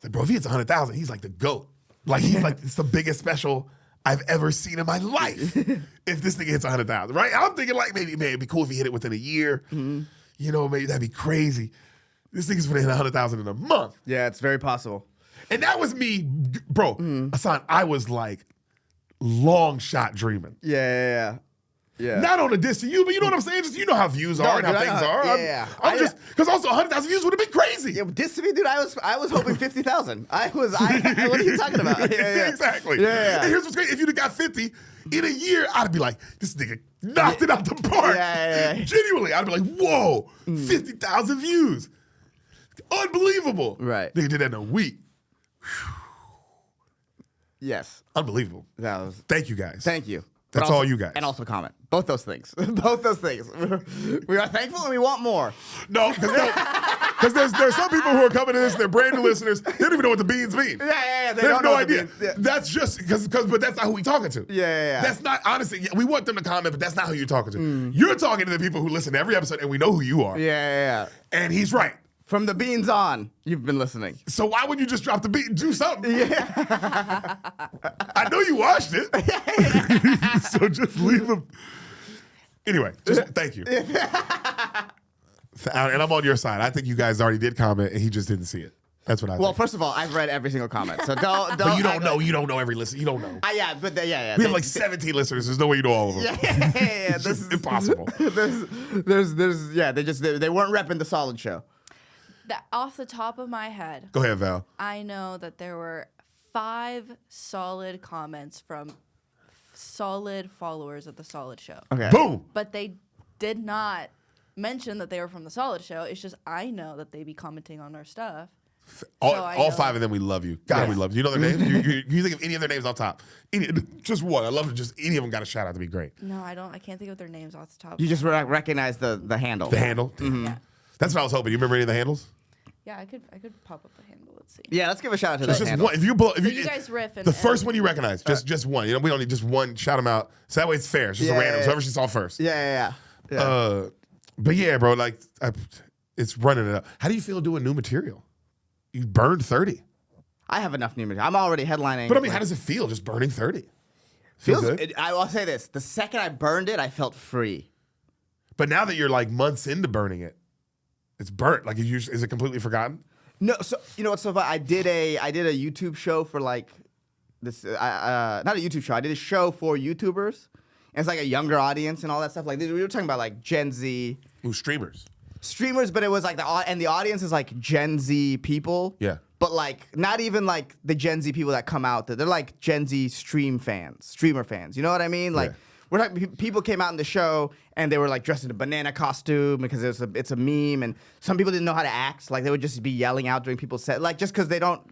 S2: Like, bro, if he hits 100,000, he's like the GOAT. Like, he's like, it's the biggest special I've ever seen in my life. If this nigga hits 100,000, right? I'm thinking like maybe it'd be cool if he hit it within a year. You know, maybe that'd be crazy. This nigga's gonna hit 100,000 in a month.
S4: Yeah, it's very possible.
S2: And that was me, bro. Ehsan, I was like long shot dreaming.
S4: Yeah.
S2: Not on a diss to you, but you know what I'm saying? Just, you know how views are and how
S4: dude, I
S2: things
S4: know.
S2: are.
S4: Yeah.
S2: I'm just, because also 100,000 views would have been crazy.
S4: Yeah, this to me, dude, I was hoping 50,000. What are you talking about? Yeah.
S2: Exactly.
S4: Yeah.
S2: And here's what's great. If you'd have got 50 in a year, I'd be like, this nigga knocked it out the park.
S4: Yeah.
S2: Genuinely, I'd be like, whoa, 50,000 views. Unbelievable.
S4: Right.
S2: Nigga did that in a week.
S4: Yes.
S2: Unbelievable.
S4: That was.
S2: Thank you guys.
S4: Thank you.
S2: That's
S4: But also-
S2: all you guys.
S4: And also comment. Both those things. We are thankful and we want more.
S2: No, because Because there's some people who are coming to this, they're brand new listeners, they don't even know what the beans mean.
S4: Yeah.
S2: They have no idea.
S4: Yeah.
S2: That's just but that's not who we talking to.
S4: Yeah.
S2: That's not, honestly, we want them to comment, but that's not who you're talking to. You're talking to the people who listen to every episode, and we know who you are.
S4: Yeah.
S2: And he's right.
S4: From the beans on, you've been listening.
S2: So why would you just drop the beat? Do something. Yeah. I know you watched it. So just leave them. Anyway, just thank you. And I'm on your side. I think you guys already did comment, and he just didn't see it. That's what I think.
S4: Well, first of all, I've read every single comment, so don't.
S2: But you don't know. You don't know every listen. You don't know.
S4: Yeah, but yeah.
S2: We have like 17 listeners. There's no way you know all of them.
S4: Yeah.
S2: It's just impossible.
S4: They weren't repping the Solid Show.
S3: Off the top of my head,
S2: Go ahead, Val.
S3: I know that there were 5 solid comments from solid followers of the Solid Show.
S4: Okay.
S2: Boom.
S3: But they did not mention that they were from the Solid Show. It's just I know that they be commenting on our stuff.
S2: All 5 of them, we love you. God, we love you. You know their names? You think of any of their names off top? Just one. I love it. Just any of them got a shout out to be great.
S3: No, I don't. I can't think of their names off the top.
S4: You just recognize the handle.
S2: The handle?
S3: Yeah.
S2: That's what I was hoping. You remember any of the handles?
S3: Yeah, I could pop up the handle. Let's see.
S4: Yeah, let's give a shout out to
S2: It's
S4: the
S2: just
S4: handle.
S2: one. If you
S3: guys riff
S2: the first one you recognize, just one. You know, we don't need just one. Shout them out. So that way it's fair. It's just a random. Whoever she saw first.
S4: Yeah.
S2: But yeah, bro, like it's running it up. How do you feel doing new material? You burned 30.
S4: I have enough new material. I'm already headlining.
S2: But I mean, how does it feel just burning 30?
S4: feels
S2: good?
S4: I will say this: the second I burned it, I felt free.
S2: But now that you're like months into burning it, it's burnt. Like, is it completely forgotten?
S4: No, so you know what's so funny? I did a YouTube show for like this. Not a YouTube show. I did a show for YouTubers. And it's like a younger audience and all that stuff. Like we were talking about like Gen Z
S2: Streamers,
S4: but it was like the audience is like Gen Z people.
S2: Yeah.
S4: But like not even like the Gen Z people that come out. They're like Gen Z streamer fans. You know what I mean? Like.
S2: Yeah.
S4: We're talking, people came out in the show and they were like dressed in a banana costume because it's a meme, and some people didn't know how to act. Like they would just be yelling out during people's set, like just because they don't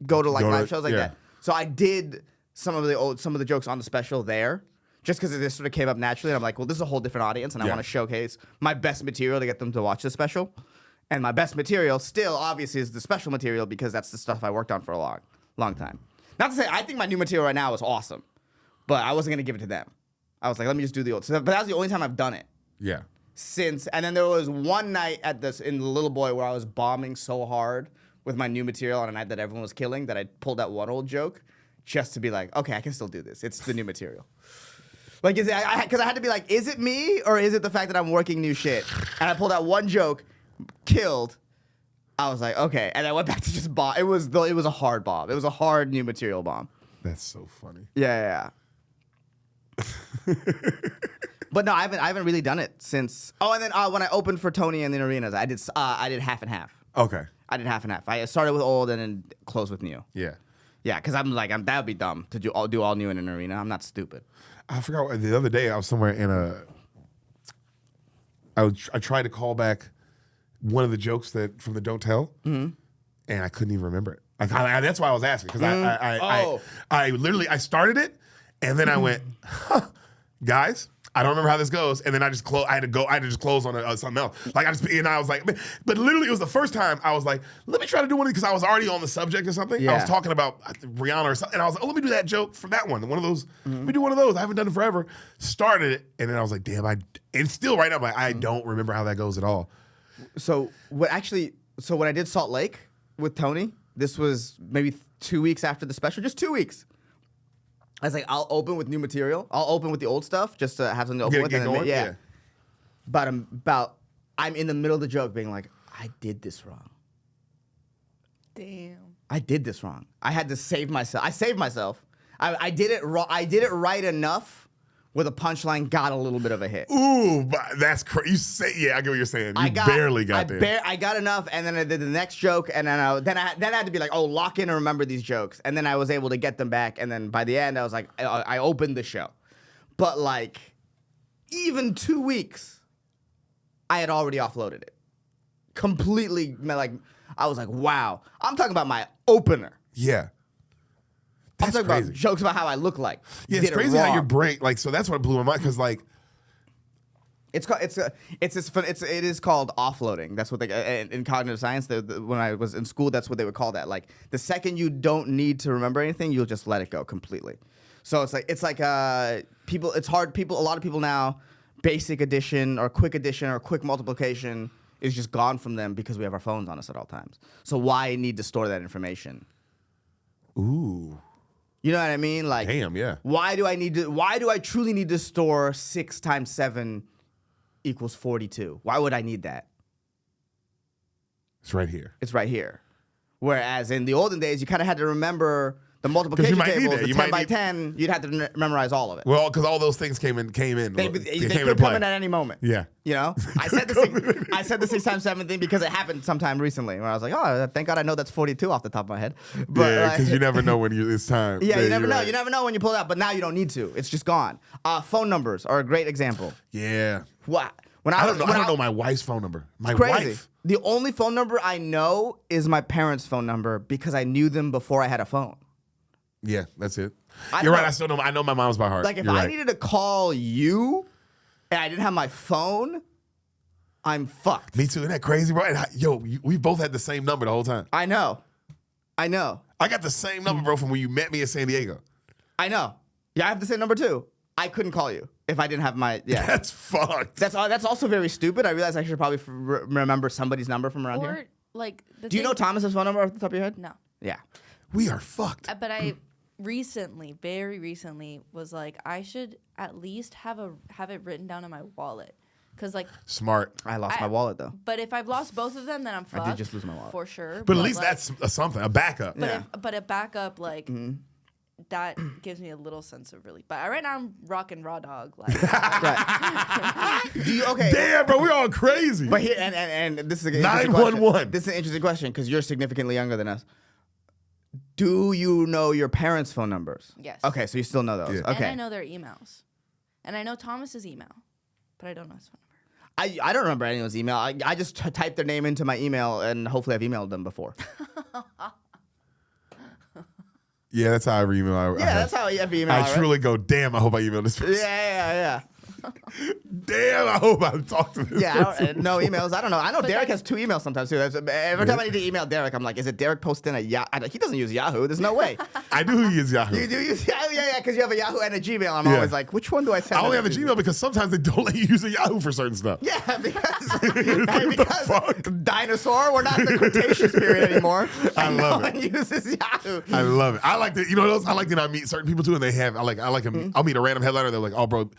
S4: go to like live shows like that. So I did some of the jokes on the special there, just because it sort of came up naturally. And I'm like, well, this is a whole different audience, and I want to showcase my best material to get them to watch the special. And my best material still obviously is the special material because that's the stuff I worked on for a long time. Not to say I think my new material right now is awesome, but I wasn't gonna give it to them. I was like, let me just do the old stuff. But that was the only time I've done it.
S2: Yeah.
S4: And then there was one night in the Little Boy where I was bombing so hard with my new material on a night that everyone was killing that I pulled that one old joke just to be like, okay, I can still do this. It's the new material. Like, because I had to be like, is it me or is it the fact that I'm working new shit? And I pulled out one joke, killed. I was like, okay. And I went back to just bomb. It was a hard bomb. It was a hard new material bomb.
S2: That's so funny.
S4: Yeah. But no, I haven't really done it since. Oh, and then when I opened for Tony in the arenas, I did half and half.
S2: Okay.
S4: I did half and half. I started with old and then closed with new.
S2: Yeah.
S4: Yeah, because that would be dumb to do all new in an arena. I'm not stupid.
S2: I forgot the other day I was somewhere in I tried to call back one of the jokes from the Don't Tell, and I couldn't even remember it. That's why I was asking, because I literally started it, and then I went, guys, I don't remember how this goes, and then I just close. I had to just close on something else. Like I was like, but literally it was the first time I was like, let me try to do one because I was already on the subject or something.
S4: Yeah.
S2: I was talking about Rihanna or something, and I was like, let me do that joke from that one of those. Let me do one of those. I haven't done it forever. Started it, and then I was like, damn, and still right now, I'm like, I don't remember how that goes at all.
S4: So when I did Salt Lake with Tony, this was maybe 2 weeks after the special, just 2 weeks. I was like, I'll open with new material. I'll open with the old stuff just to have something to open with.
S2: Get going? Yeah.
S4: But I'm in the middle of the joke being like, I did this wrong.
S3: Damn.
S4: I did this wrong. I had to save myself. I saved myself. I did it wrong. I did it right enough where the punchline got a little bit of a hit.
S2: Ooh, but that's crazy. You say, yeah, I get what you're saying. You barely got there.
S4: I got enough, and then I did the next joke, and then I had to be like, oh, lock in and remember these jokes, and then I was able to get them back, and then by the end, I was like, I opened the show. But like, even 2 weeks, I had already offloaded it. Completely, like, I was like, wow. I'm talking about my opener.
S2: Yeah.
S4: I'm talking
S2: crazy.
S4: about jokes about how I look like.
S2: Yeah, it's crazy how your brain, like, so that's what blew my mind, because, like,
S4: It is called offloading. That's what they in cognitive science. When I was in school, that's what they would call that. Like the second you don't need to remember anything, you'll just let it go completely. So it's like people. It's hard. A lot of people now, basic addition or quick multiplication is just gone from them because we have our phones on us at all times. So why need to store that information?
S2: Ooh.
S4: You know what I mean? Like,
S2: Damn, yeah.
S4: Why do I truly need to store 6 times 7 equals 42? Why would I need that?
S2: It's right here.
S4: It's right here. Whereas in the olden days, you kind of had to remember the multiplication
S2: might need
S4: tables,
S2: it.
S4: the
S2: You
S4: 10
S2: might
S4: by
S2: need-
S4: 10. You'd have to memorize all of it.
S2: Well, because all those things came in.
S4: They
S2: came
S4: could
S2: into
S4: come
S2: play.
S4: in at any moment.
S2: Yeah.
S4: You know, I said the 6 times 7 thing because it happened sometime recently where I was like, oh, thank God I know that's 42 off the top of my head. But
S2: Yeah, because you never know when it's time.
S4: Yeah, you never know.
S2: right.
S4: You never know when you pull it out, but now you don't need to. It's just gone. Phone numbers are a great example.
S2: Yeah.
S4: What?
S2: I don't know my wife's phone number. My
S4: Crazy.
S2: wife.
S4: The only phone number I know is my parents' phone number because I knew them before I had a phone.
S2: Yeah, that's it.
S4: I
S2: You're
S4: know-
S2: right. I still know. I know my mom's by heart.
S4: Like if
S2: You're
S4: I
S2: right.
S4: needed to call you and I didn't have my phone, I'm fucked.
S2: Me too. Isn't that crazy, bro? And we both had the same number the whole time.
S4: I know.
S2: I got the same number, bro, from when you met me in San Diego.
S4: I know. Yeah, I have the same number too. I couldn't call you if I didn't have my. Yeah.
S2: That's fucked.
S4: That's also very stupid. I realize I should probably remember somebody's number from around here.
S3: Or like,
S4: Do you know Thomas's phone number off the top of your head?
S3: No.
S4: Yeah.
S2: We are fucked.
S3: But I very recently was like, I should at least have it written down in my wallet, because like.
S2: Smart.
S4: I lost my wallet though.
S3: But if I've lost both of them, then I'm fucked.
S4: I did just lose my wallet.
S3: For sure.
S2: But at least
S3: like,
S2: that's something, a backup.
S3: But
S4: Yeah.
S3: but a backup like. That gives me a little sense of relief. But right now I'm rocking raw dog. Like,
S4: Do you okay?
S2: Damn, bro, we all crazy.
S4: But here and this is an interesting
S2: 911.
S4: question. This is an interesting question because you're significantly younger than us. Do you know your parents' phone numbers?
S3: Yes.
S4: Okay, so you still know those.
S2: Yeah.
S4: Okay.
S3: And I know their emails. And I know Thomas's email, but I don't know his phone number.
S4: I don't remember anyone's email. I just typed their name into my email and hopefully I've emailed them before.
S2: Yeah, that's how I email.
S4: Yeah, that's how every email.
S2: I
S4: right?
S2: truly go, damn, I hope I emailed this person.
S4: Yeah.
S2: Damn, I hope I talked to this
S4: Yeah,
S2: person.
S4: no emails. I don't know. I know
S3: But
S4: Derek
S3: that's-
S4: has 2 emails sometimes too. Every time I need to email Derek, I'm like, is it Deric Poston at Yahoo? He doesn't use Yahoo. There's no way.
S2: I do use Yahoo.
S4: You do use Yahoo? Yeah, because you have a Yahoo and a Gmail. I'm
S2: Yeah.
S4: always like, which one do I send?
S2: I only
S4: it
S2: have a
S4: to?
S2: Gmail because sometimes they don't let you use a Yahoo for certain stuff.
S4: Yeah, because,
S2: the fuck?
S4: dinosaur, we're not in the Cretaceous period anymore.
S2: I
S4: and
S2: love
S4: no
S2: it.
S4: one uses Yahoo.
S2: I love it. I like that. You know those? I like that I meet certain people too, and they have. I like them. I'll meet a random headliner. They're like, "Oh, bro,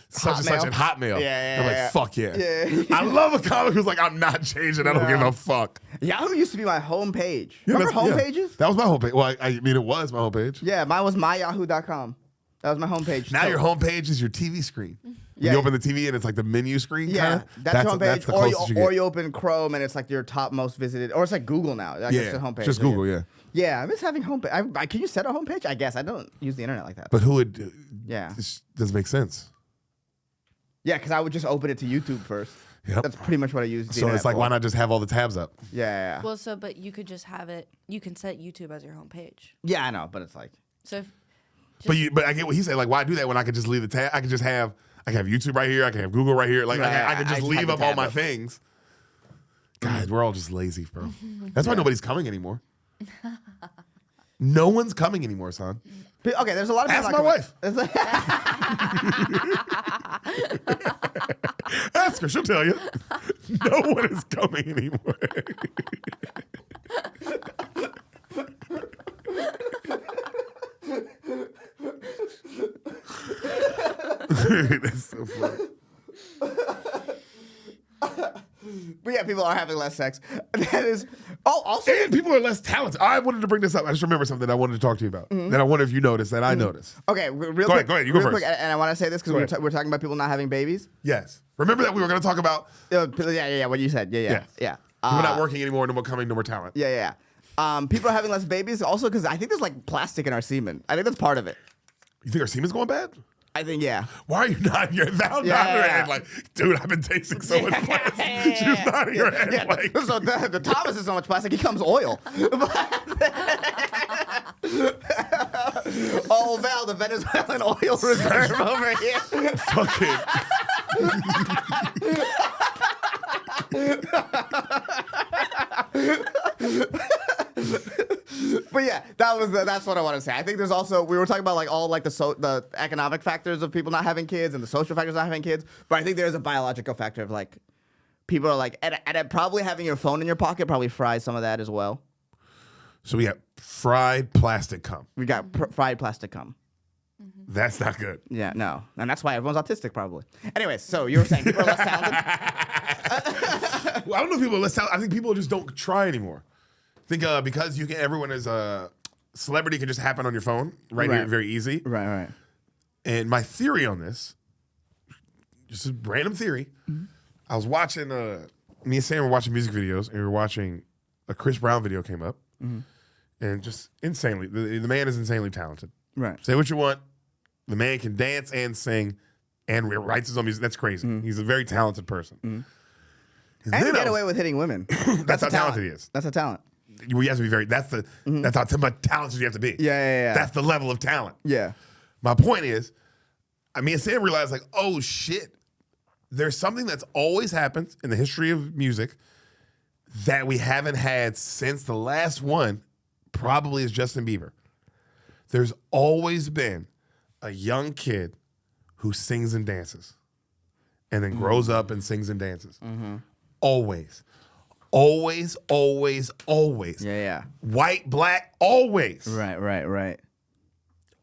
S2: such and such
S4: Hotmail.
S2: at Hotmail."
S4: Yeah,
S2: I'm like,
S4: yeah.
S2: "Fuck yeah."
S4: Yeah.
S2: I love a comic who's like, "I'm not changing. I don't give a fuck."
S4: Yahoo used to be my homepage.
S2: Yeah,
S4: Remember
S2: that's- yeah.
S4: homepages?
S2: That was my homepage. Well, I mean, it was my homepage.
S4: Yeah, mine was myyahoo.com. That was my homepage.
S2: Now
S4: So-
S2: your homepage is your TV screen.
S4: Yeah.
S2: You open the TV and it's like the menu screen.
S4: Yeah,
S2: kinda.
S4: that's your
S2: That's
S4: homepage.
S2: the
S4: Or
S2: closest you get.
S4: you open Chrome and it's like your top most visited, or it's like Google now. Like it's
S2: Yeah,
S4: the homepage.
S2: just Google. Yeah,
S4: Yeah, I miss having homepage. Can you set a homepage? I guess I don't use the internet like that.
S2: but who would?
S4: Yeah.
S2: This doesn't make sense.
S4: Yeah, because I would just open it to YouTube first.
S2: Yep.
S4: That's pretty much what I use. the
S2: So
S4: internet
S2: it's like,
S4: for.
S2: why not just have all the tabs up?
S4: Yeah.
S3: Well, but you could just have it. You can set YouTube as your homepage.
S4: Yeah, I know, but it's like.
S3: So if.
S2: But I get what he said. Like, why do that when I could just leave the tab? I can have YouTube right here. I can have Google right here. Like,
S4: Right,
S2: I can just
S4: I
S2: leave
S4: have the
S2: up all
S4: tab
S2: my
S4: up.
S2: things. God, we're all just lazy, bro. That's why nobody's coming anymore. No one's coming anymore, son.
S4: But, okay, there's a lot of people
S2: Ask
S4: not
S2: my
S4: coming-
S2: wife. Ask her. She'll tell you. No one is coming anymore. That's so funny.
S4: But yeah, people are having less sex. That is. Oh, also.
S2: And people are less talented. I wanted to bring this up. I just remember something I wanted to talk to you about. That I wonder if you noticed that I noticed.
S4: Okay, real
S2: Go
S4: quick.
S2: ahead, go ahead, you go
S4: real
S2: first.
S4: Quick, and I want to say this because
S2: Go
S4: we're,
S2: ahead.
S4: we're talking about people not having babies.
S2: Yes. Remember that we were going to talk about
S4: Yeah. What you said. Yeah.
S2: people not working anymore, no more coming, no more talent.
S4: Yeah. People are having less babies also because I think there's like plastic in our semen. I think that's part of it.
S2: You think our semen's going bad?
S4: I think, yeah.
S2: Why are you nodding your nodding your head like, dude, I've been tasting so much plastic. She's nodding your head
S4: Yeah,
S2: like.
S4: so the Thomas is so much plastic, he comes oil. Oh, Val, the Venezuelan oil reserve over here.
S2: Fucking
S4: But yeah, that's what I want to say. I think there's also, we were talking about like all like the economic factors of people not having kids and the social factors not having kids, but I think there's a biological factor of like people are like, and probably having your phone in your pocket probably fries some of that as well.
S2: So we got fried plastic cum.
S4: We got fried plastic cum.
S2: That's not good.
S4: Yeah, no, and that's why everyone's autistic probably. Anyways, so you were saying people are less talented.
S2: Well, I don't know if people are less talented. I think people just don't try anymore. I think because everyone is a celebrity can just happen on your phone right here, very easy.
S4: Right.
S2: And my theory on this, just a random theory, I was watching, me and Sam were watching music videos, and we were watching a Chris Brown video came up, and just insanely, the man is insanely talented.
S4: Right.
S2: Say what you want, the man can dance and sing, and writes his own music. That's crazy. He's a very talented person.
S4: And get away with hitting women.
S2: That's how talented he is.
S4: That's a talent.
S2: You have to be very. That's how much talented you have to be.
S4: Yeah.
S2: That's the level of talent.
S4: Yeah.
S2: My point is, me and Sam realized like, oh shit, there's something that's always happened in the history of music that we haven't had since the last one, probably is Justin Bieber. There's always been a young kid who sings and dances, and then grows up and sings and dances. Always.
S4: Yeah.
S2: White, black, always.
S4: Right.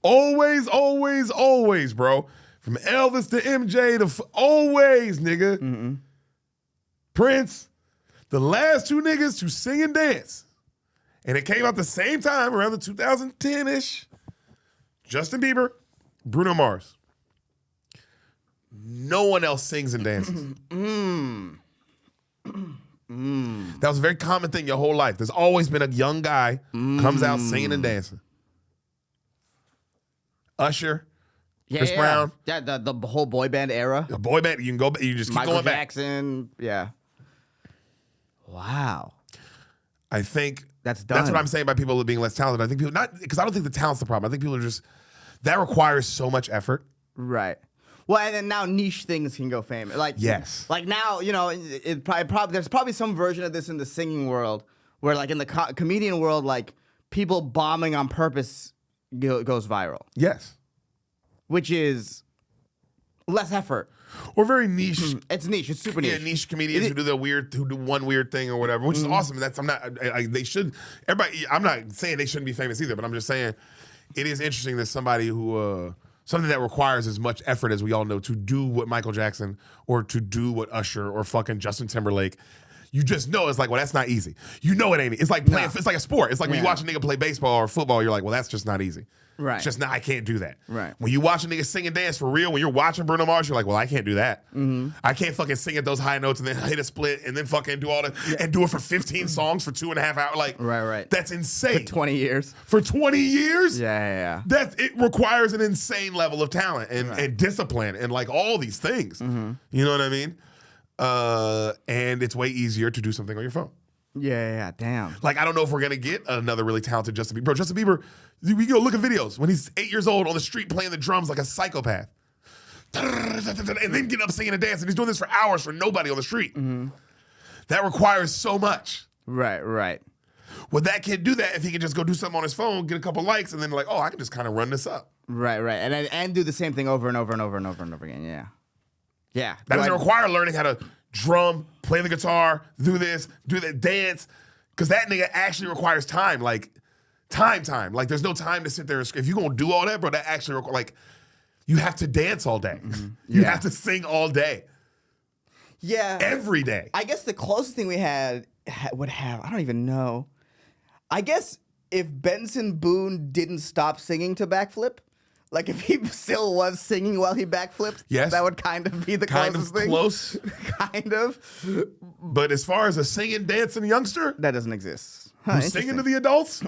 S2: Always, bro. From Elvis to MJ to always, nigga. Prince, the last two niggas to sing and dance. And it came out the same time, around the 2010-ish. Justin Bieber, Bruno Mars. No one else sings and dances. That was a very common thing your whole life. There's always been a young guy comes out singing and dancing. Usher, Chris Brown.
S4: Yeah, the whole boy band era.
S2: A boy band, you can go. You just keep
S4: Michael
S2: going back.
S4: Jackson. Yeah. Wow.
S2: I think
S4: That's done.
S2: That's what I'm saying by people being less talented. I think people not because I don't think the talent's the problem. I think people are just that requires so much effort.
S4: Right. Well, and then now niche things can go famous. Like
S2: Yes.
S4: Like now, it probably there's probably some version of this in the singing world where, like, in the comedian world, like people bombing on purpose goes viral,
S2: Yes.
S4: which is less effort.
S2: Or very niche.
S4: It's niche. It's super niche.
S2: Yeah, niche comedians who do one weird thing or whatever, which is awesome. And they should. Everybody. I'm not saying they shouldn't be famous either, but I'm just saying it is interesting that somebody who something that requires as much effort as we all know to do what Michael Jackson or to do what Usher or fucking Justin Timberlake. You just know it's like, well, that's not easy. You know it ain't. It's like playing. It's like a sport. It's like when you watch a nigga play baseball or football, you're like, well, that's just not easy.
S4: Right.
S2: It's just not. I can't do that.
S4: Right.
S2: When you watch a nigga sing and dance for real, when you're watching Bruno Mars, you're like, well, I can't do that. I can't fucking sing at those high notes and then hit a split and then fucking do all that and do it for 15 songs for 2.5 hours. Like,
S4: Right.
S2: That's insane.
S4: 20 years.
S2: For 20 years?
S4: Yeah.
S2: It requires an insane level of talent and discipline and like all these things. You know what I mean? And it's way easier to do something on your phone.
S4: Yeah. Damn.
S2: Like, I don't know if we're going to get another really talented Justin Bieber. Bro, Justin Bieber, we go look at videos when he's 8 years old on the street playing the drums like a psychopath. And then get up singing and dancing. He's doing this for hours for nobody on the street. That requires so much.
S4: Right.
S2: Would that kid do that if he could just go do something on his phone, get a couple likes, and then like, oh, I can just kind of run this up?
S4: Right. And do the same thing over and over again. Yeah.
S2: That doesn't require learning how to drum, play the guitar, do this, do that, dance, because that nigga actually requires time. Like, time. Like, there's no time to sit there. If you're going to do all that, bro, that actually requires, like, you have to dance all day. You have to sing all day.
S4: Yeah.
S2: Every day.
S4: I guess the closest thing we would have, I don't even know. I guess if Benson Boone didn't stop singing to backflip, like if he still was singing while he backflipped,
S2: yes,
S4: that would kind of be the
S2: kind
S4: closest
S2: of
S4: thing.
S2: Close.
S4: Kind of.
S2: But as far as a singing, dancing youngster,
S4: that doesn't exist.
S2: Who's singing to the adults?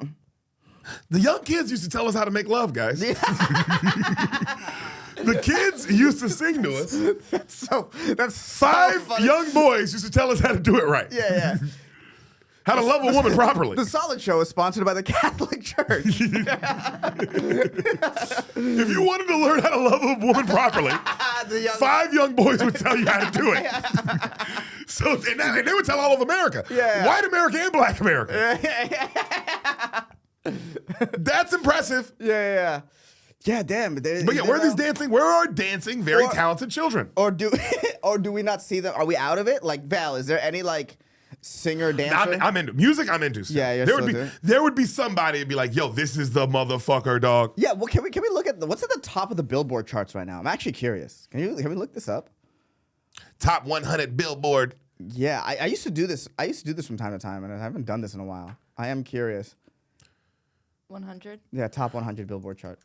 S2: The young kids used to tell us how to make love, guys. The kids used to sing to us.
S4: That's
S2: five
S4: funny.
S2: young boys used to tell us how to do it right.
S4: Yeah.
S2: How to love a woman properly.
S4: The Solid Show is sponsored by the Catholic Church.
S2: If you wanted to learn how to love a woman properly,
S4: the young.
S2: 5 young boys would tell you how to do it. So and they would tell all of America.
S4: Yeah.
S2: White America and Black America. That's impressive.
S4: Yeah. Yeah, damn.
S2: But yeah, where are dancing, very talented children?
S4: Or do we not see them? Are we out of it? Like, Val, is there any like singer dancer?
S2: I'm into music. I'm into.
S4: Yeah, you're
S2: there would be somebody to be like, yo, this is the motherfucker, dog.
S4: Yeah, well, can we look at what's at the top of the Billboard charts right now? I'm actually curious. Can we look this up?
S2: Top 100 Billboard.
S4: Yeah, I used to do this. I used to do this from time to time, and I haven't done this in a while. I am curious.
S3: 100.
S4: Yeah, top 100 Billboard chart.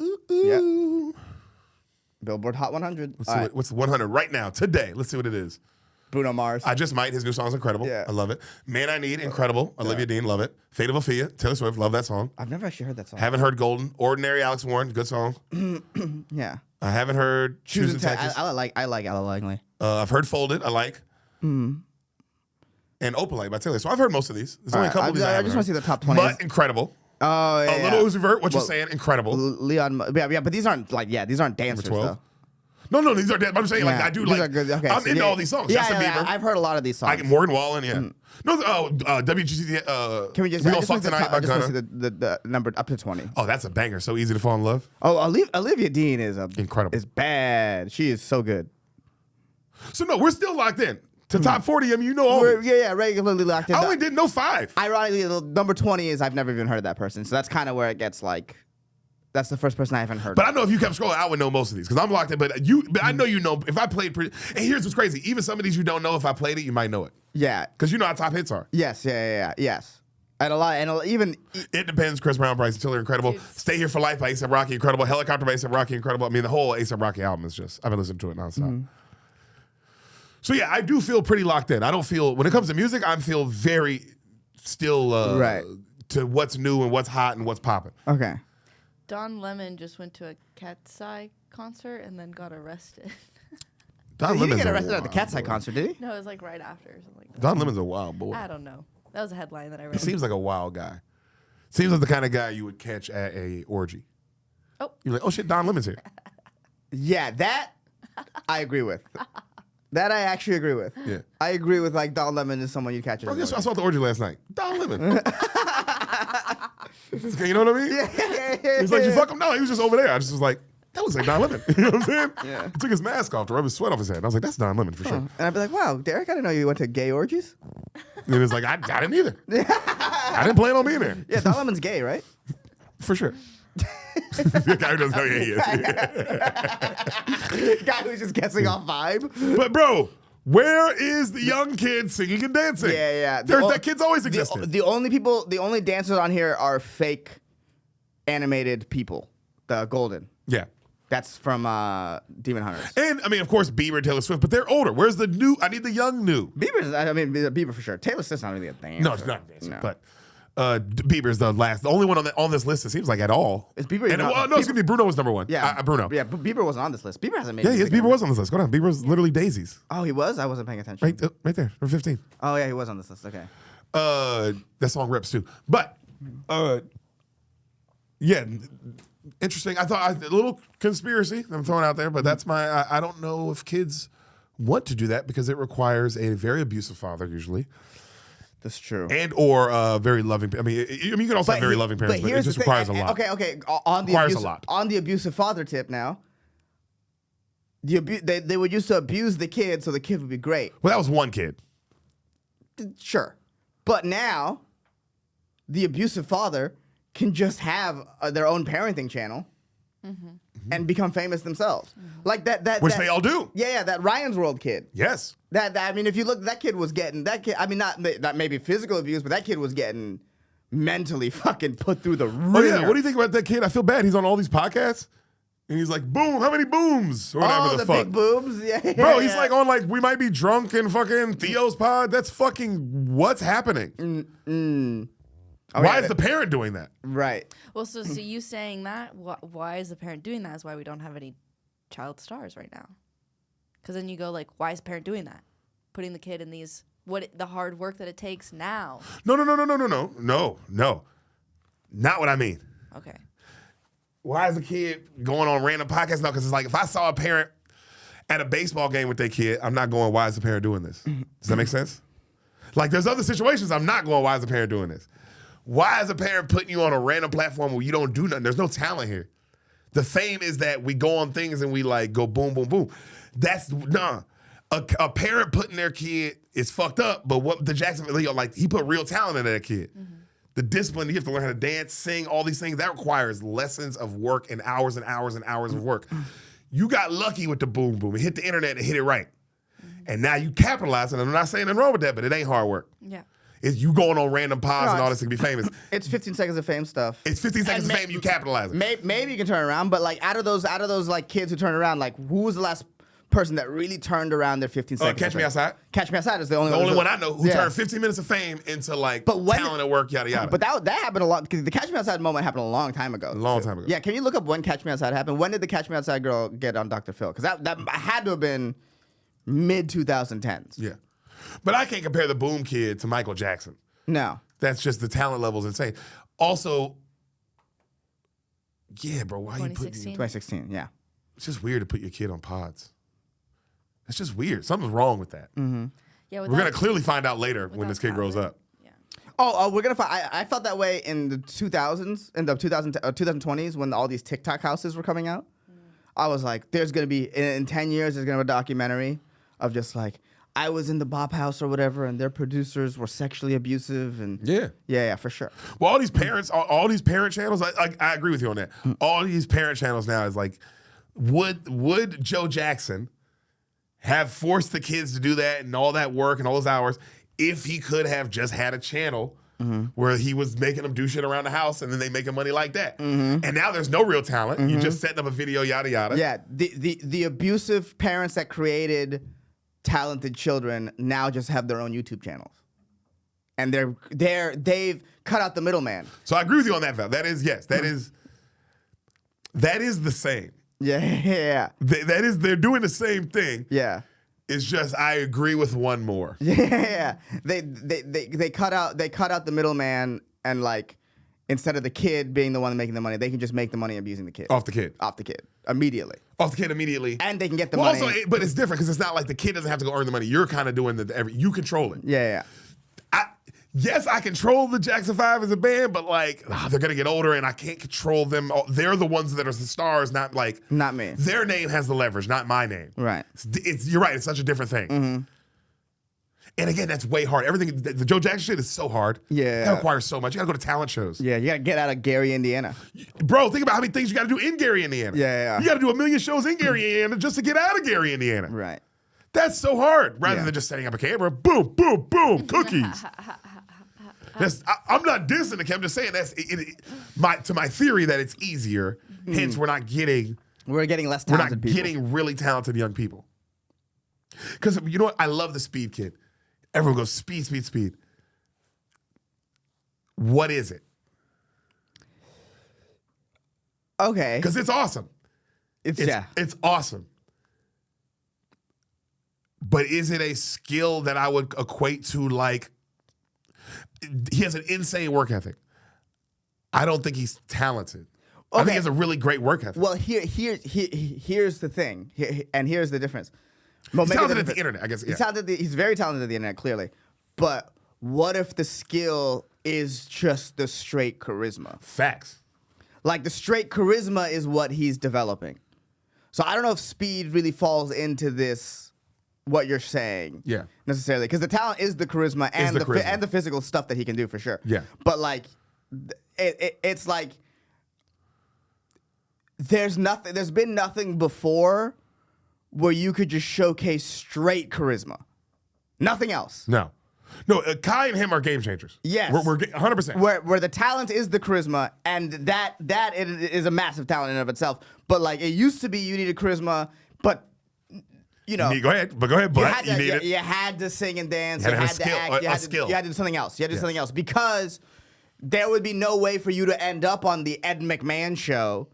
S2: Ooh.
S4: Yeah. Billboard Hot 100.
S2: What's 100 right now, today? Let's see what it is.
S4: Bruno Mars.
S2: I Just Might. His new song's incredible.
S4: Yeah.
S2: I love it. Man I Need, incredible. Olivia Dean, love it. Fate of Afia, Taylor Swift, love that song.
S4: I've never actually heard that song.
S2: Haven't heard Golden. Ordinary, Alex Warren, good song.
S4: Yeah.
S2: I haven't heard Choosing Texas.
S4: I like Ella Langley.
S2: I've heard Folded, I like. And Opalite by Taylor. So I've heard most of these. There's only a couple of these I
S4: just want to see the top 20.
S2: But incredible.
S4: Oh, yeah.
S2: Little Uzi Vert, what you're saying, incredible.
S4: Leon, yeah, but these aren't these aren't dancers though.
S2: No, these are dead. I'm saying, like,
S4: Yeah,
S2: I do
S4: these
S2: like.
S4: are good. Okay,
S2: I'm
S4: so
S2: into all these songs.
S4: Yeah,
S2: Justin Bieber.
S4: I've heard a lot of these songs.
S2: Like Morgan Wallen, yeah. No, WGC.
S4: Can we just?
S2: We
S4: I
S2: Gonna
S4: just
S2: Fuck
S4: want to
S2: Tonight by
S4: I just want to
S2: Gunna.
S4: see the number up to 20.
S2: Oh, that's a banger. So Easy to Fall in Love.
S4: Oh, Olivia Dean is
S2: Incredible.
S4: Is bad. She is so good.
S2: So no, we're still locked in to top 40. I mean, you know all these.
S4: Yeah, regularly locked in.
S2: I only didn't know 5.
S4: Ironically, the number 20 is I've never even heard of that person. So that's kind of where it gets like. That's the first person I haven't heard.
S2: But I know if you kept scrolling, I would know most of these because I'm locked in. But I know you know. If I played, and here's what's crazy: even some of these you don't know. If I played it, you might know it.
S4: Yeah,
S2: because you know how top hits are.
S4: Yes, yes. And a lot, even
S2: It Depends. Chris Brown, Bryson Tiller, incredible. Stay Here for Life by A$AP Rocky, incredible. Helicopter by A$AP Rocky, incredible. I mean, the whole A$AP Rocky album is just. I've been listening to it nonstop. So yeah, I do feel pretty locked in. I don't feel when it comes to music, I feel very still
S4: right
S2: to what's new and what's hot and what's popping.
S4: Okay.
S3: Don Lemon just went to a Cat's Eye concert and then got arrested.
S2: Don
S4: He
S2: Lemon's
S4: didn't get
S2: a
S4: arrested at the
S2: wild
S4: Cat's Eye
S2: boy.
S4: concert, did he?
S3: No, it was like right after or something like that.
S2: Don Lemon's a wild boy.
S3: I don't know. That was a headline that I
S2: He
S3: read.
S2: seems like a wild guy. Seems like the kind of guy you would catch at a orgy.
S3: Oh.
S2: You're like, oh shit, Don Lemon's here.
S4: Yeah, that I agree with. That I actually agree with.
S2: Yeah.
S4: I agree with like Don Lemon is someone you catch.
S2: Bro, guess what? I saw at the orgy last night. Don Lemon. You know what I mean?
S4: Yeah.
S2: He's like, you fuck him? No, he was just over there. I just was like, that looks like Don Lemon. You know what I'm saying?
S4: Yeah.
S2: He took his mask off to rub his sweat off his head. And I was like, that's Don Lemon for sure.
S4: And I'd be like, wow, Derek, I didn't know you went to gay orgies.
S2: And he was like, I didn't either. I didn't plan on being there.
S4: Yeah, Don Lemon's gay, right?
S2: For sure. The guy who doesn't know who he is.
S4: Guy who's just guessing off vibe.
S2: But bro, where is the young kid singing and dancing?
S4: Yeah.
S2: That kid's always existed.
S4: The only dancers on here are fake animated people. The Golden.
S2: Yeah.
S4: That's from Demon Hunters.
S2: And I mean, of course, Bieber and Taylor Swift, but they're older. Where's the new? I need the young new.
S4: Bieber for sure. Taylor Swift's not really a dancer.
S2: No, it's not a dancer,
S4: No.
S2: but Bieber's the only one on this list. It seems like at all.
S4: Is Bieber?
S2: Excuse me. Bruno was number 1.
S4: Yeah,
S2: Bruno.
S4: Yeah, but Bieber wasn't on this list. Bieber hasn't made.
S2: Yeah, yes,
S4: music
S2: Bieber was on this list. Go down. Bieber's literally daisies.
S4: Oh, he was. I wasn't paying attention.
S2: Right there, number 15.
S4: Oh yeah, he was on this list. Okay.
S2: That song rips too. But yeah, interesting. I thought a little conspiracy I'm throwing out there, but that's I don't know if kids want to do that because it requires a very abusive father usually.
S4: That's true.
S2: And or very loving. I mean, you can also have very loving parents, but it just requires a lot.
S4: Okay.
S2: Requires a lot.
S4: On the abusive father tip now, they would used to abuse the kid so the kid would be great.
S2: Well, that was one kid.
S4: Sure. But now, the abusive father can just have their own parenting channel and become famous themselves. Like that.
S2: Which they all do.
S4: Yeah, that Ryan's World kid.
S2: Yes.
S4: That I mean, if you look, that kid was getting I mean, not maybe physical abuse, but that kid was getting mentally fucking put through the ringer.
S2: Oh yeah. What do you think about that kid? I feel bad. He's on all these podcasts, and he's like, "Boom! How many booms?" Or whatever the fuck.
S4: Big boobs. Yeah.
S2: Bro, he's like on We Might Be Drunk in fucking Theo's pod. That's fucking what's happening. Why is the parent doing that?
S4: Right.
S3: Well, so you saying that? Why is the parent doing that? Is why we don't have any child stars right now. Because then you go like, why is the parent doing that? Putting the kid in the hard work that it takes now.
S2: No. Not what I mean.
S3: Okay.
S2: Why is the kid going on random podcasts now? Because it's like if I saw a parent, at a baseball game with their kid, I'm not going, why is the parent doing this? Does that make sense? Like, there's other situations I'm not going, why is the parent doing this? Why is a parent putting you on a random platform where you don't do nothing? There's no talent here. The fame is that we go on things and we like go boom, boom, boom. That's, nah. A parent putting their kid is fucked up, but what the Jacksonville, like, he put real talent into that kid. The discipline, you have to learn how to dance, sing, all these things, that requires lessons of work and hours and hours and hours of work. You got lucky with the boom, boom. It hit the internet and hit it right. And now you capitalize, and I'm not saying nothing wrong with that, but it ain't hard work.
S3: Yeah.
S2: It's you going on random pods and all this to be famous.
S4: It's 15 seconds of fame stuff.
S2: It's 15 seconds of fame, you capitalize it.
S4: Maybe you can turn around, but like out of those like kids who turn around, like who was the last person that really turned around their 15 seconds?
S2: Catch Me Outside.
S4: Catch Me Outside is the only
S2: one I know who turned 15 minutes of fame into like talent at work, yada yada.
S4: But that happened a lot. Because the Catch Me Outside moment happened a long time ago.
S2: A long time ago.
S4: Yeah, can you look up when Catch Me Outside happened? When did the Catch Me Outside girl get on Dr. Phil? Because that had to have been mid 2010s.
S2: Yeah, but I can't compare the Boom Kid to Michael Jackson.
S4: No,
S2: that's just the talent level's insane. Also, yeah, bro, why you putting
S4: 2016? Yeah,
S2: it's just weird to put your kid on pods. It's just weird. Something's wrong with that.
S3: Yeah,
S2: we're gonna clearly find out later when this kid grows up.
S3: Yeah.
S4: Oh, we're gonna find. I felt that way in the 2000s, in the 2020s when all these TikTok houses were coming out. I was like, there's gonna be in 10 years, there's gonna be a documentary of just like I was in the Bop House or whatever, and their producers were sexually abusive, and yeah, for sure.
S2: Well, all these parents, all these parent channels, I agree with you on that. All these parent channels now is like, would Joe Jackson have forced the kids to do that and all that work and all those hours if he could have just had a channel where he was making them do shit around the house and then they making money like that? And now there's no real talent. You just setting up a video, yada yada.
S4: Yeah, the abusive parents that created talented children now just have their own YouTube channels, and they've cut out the middleman.
S2: So I agree with you on that, Val. That is that is the same.
S4: Yeah.
S2: They're doing the same thing.
S4: Yeah.
S2: It's just I agree with one more.
S4: Yeah. They cut out the middleman, and like instead of the kid being the one making the money, they can just make the money abusing the kid.
S2: Off the kid
S4: immediately.
S2: And
S4: they can get the money.
S2: Also, but it's different because it's not like the kid doesn't have to go earn the money. You're kind of doing you control it.
S4: Yeah.
S2: Yes, I control the Jackson 5 as a band, but like they're gonna get older and I can't control them. They're the ones that are the stars, not
S4: me.
S2: Their name has the leverage, not my name.
S4: Right.
S2: You're right. It's such a different thing. And again, that's way hard. Everything, the Joe Jackson shit is so hard.
S4: Yeah.
S2: That requires so much. You gotta go to talent shows.
S4: Yeah, you gotta get out of Gary, Indiana.
S2: Bro, think about how many things you gotta do in Gary, Indiana.
S4: Yeah.
S2: You gotta do 1 million shows in Gary, Indiana just to get out of Gary, Indiana.
S4: Right.
S2: That's so hard. Rather than just setting up a camera, boom, boom, boom, cookies. I'm not dissing the camera. I'm just saying to my theory that it's easier. Hence, we're getting
S4: less talented people.
S2: We're not getting really talented young people. Because you know what? I love the Speed Kid. Everyone goes, speed, speed, speed. What is it?
S4: Okay.
S2: Because it's awesome. It's awesome. But is it a skill that I would equate to like, he has an insane work ethic. I don't think he's talented. Okay. I think he has a really great work ethic.
S4: Well, here's the thing, and here's the difference.
S2: He's talented at the internet, I guess. Yeah.
S4: He's very talented at the internet, clearly. But what if the skill is just the straight charisma?
S2: Facts.
S4: Like the straight charisma is what he's developing. So I don't know if Speed really falls into this, what you're saying.
S2: Yeah.
S4: Necessarily. Because the talent is the charisma and the physical stuff that he can do for sure.
S2: Yeah.
S4: But like, it's like, there's been nothing before where you could just showcase straight charisma. Nothing else.
S2: No, Kai and him are game changers.
S4: Yes.
S2: We're 100%.
S4: Where the talent is the charisma, and that is a massive talent in and of itself. But like, it used to be you needed charisma, but you know.
S2: Go ahead, but
S4: you had to sing and dance. You had to act. You had to do something else. You had to do something else because there would be no way for you to end up on the Ed McMahon show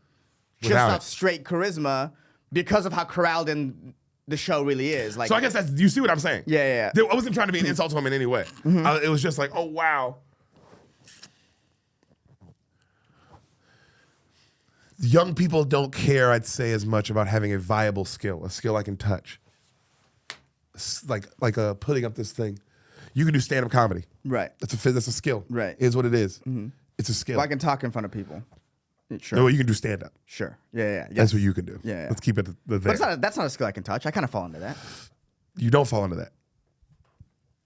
S4: just off straight charisma because of how corralled in the show really is. Like,
S2: so I guess you see what I'm saying?
S4: Yeah.
S2: I wasn't trying to be an insult to him in any way. It was just like, oh wow. young people don't care, I'd say, as much about having a viable skill, a skill I can touch. Like putting up this thing. You can do stand-up comedy.
S4: Right.
S2: That's a skill.
S4: Right.
S2: Is what it is. It's a skill.
S4: Well, I can talk in front of people. Sure.
S2: No, you can do stand-up.
S4: Sure. Yeah. Yes.
S2: That's what you can do.
S4: Yeah.
S2: Let's keep it the
S4: But
S2: thing.
S4: that's not a skill I can touch. I kind of fall into that.
S2: You don't fall into that.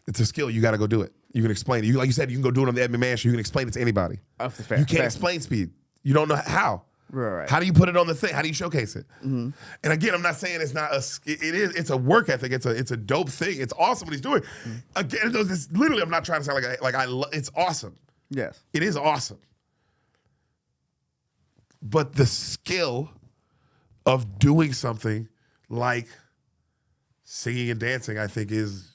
S2: It's a skill. You got to go do it. You can explain it. Like you said, you can go do it on the MMA show. You can explain it to anybody.
S4: Oh, fair.
S2: You can't
S4: Fair.
S2: explain speed. You don't know how.
S4: Right.
S2: How do you put it on the thing? How do you showcase it? And again, I'm not saying it's not it is. It's a work ethic. It's a dope thing. It's awesome what he's doing. Again, it's literally. I'm not trying to sound it's awesome.
S4: Yes.
S2: It is awesome. But the skill of doing something like singing and dancing, I think, is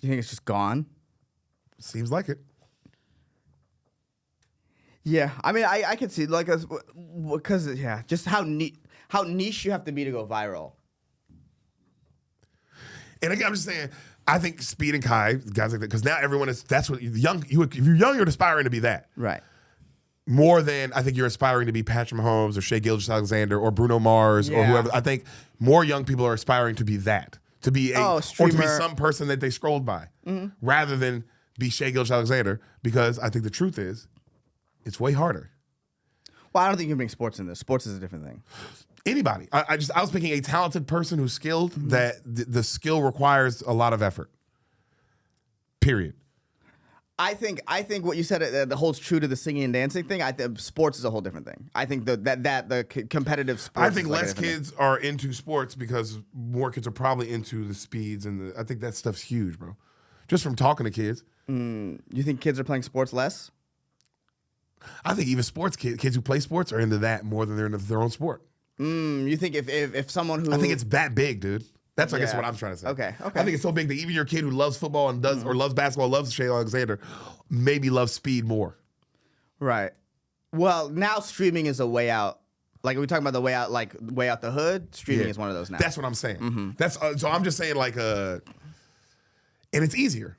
S4: Do you think it's just gone?
S2: seems like it.
S4: Yeah, I mean, I can see because just how niche you have to be to go viral.
S2: And again, I'm just saying, I think Speed and Kai, guys like that, because now everyone is. That's what young. If you're young, you're aspiring to be that.
S4: Right.
S2: More than I think you're aspiring to be Patrick Mahomes or Shea Gilgeous-Alexander or Bruno Mars or
S4: Yeah.
S2: whoever. I think more young people are aspiring to be that, to be or to be
S4: streamer.
S2: some person that they scrolled by, rather than be Shea Gilgeous-Alexander. Because I think the truth is, it's way harder.
S4: Well, I don't think you can bring sports in this. Sports is a different thing.
S2: Anybody. I was picking a talented person who's skilled. That the skill requires a lot of effort. Period.
S4: I think what you said that holds true to the singing and dancing thing. I think sports is a whole different thing. I think the competitive sports.
S2: I think
S4: is like a
S2: less
S4: different
S2: kids are into sports because more kids are probably into the speeds and I think that stuff's huge, bro. Just from talking to kids.
S4: thing. You think kids are playing sports less?
S2: I think even sports kids who play sports are into that more than they're into their own sport.
S4: You think if someone who
S2: I think it's that big, dude. That's I guess
S4: Yeah.
S2: what I'm trying to say.
S4: Okay.
S2: I think it's so big that even your kid who loves football and does or loves basketball, loves Shea Alexander, maybe loves speed more.
S4: right. Well, now streaming is a way out. Like are we talking about the way out, like way out the hood? Streaming
S2: Yeah.
S4: is one of those now.
S2: That's what I'm saying. That's so I'm just saying and it's easier.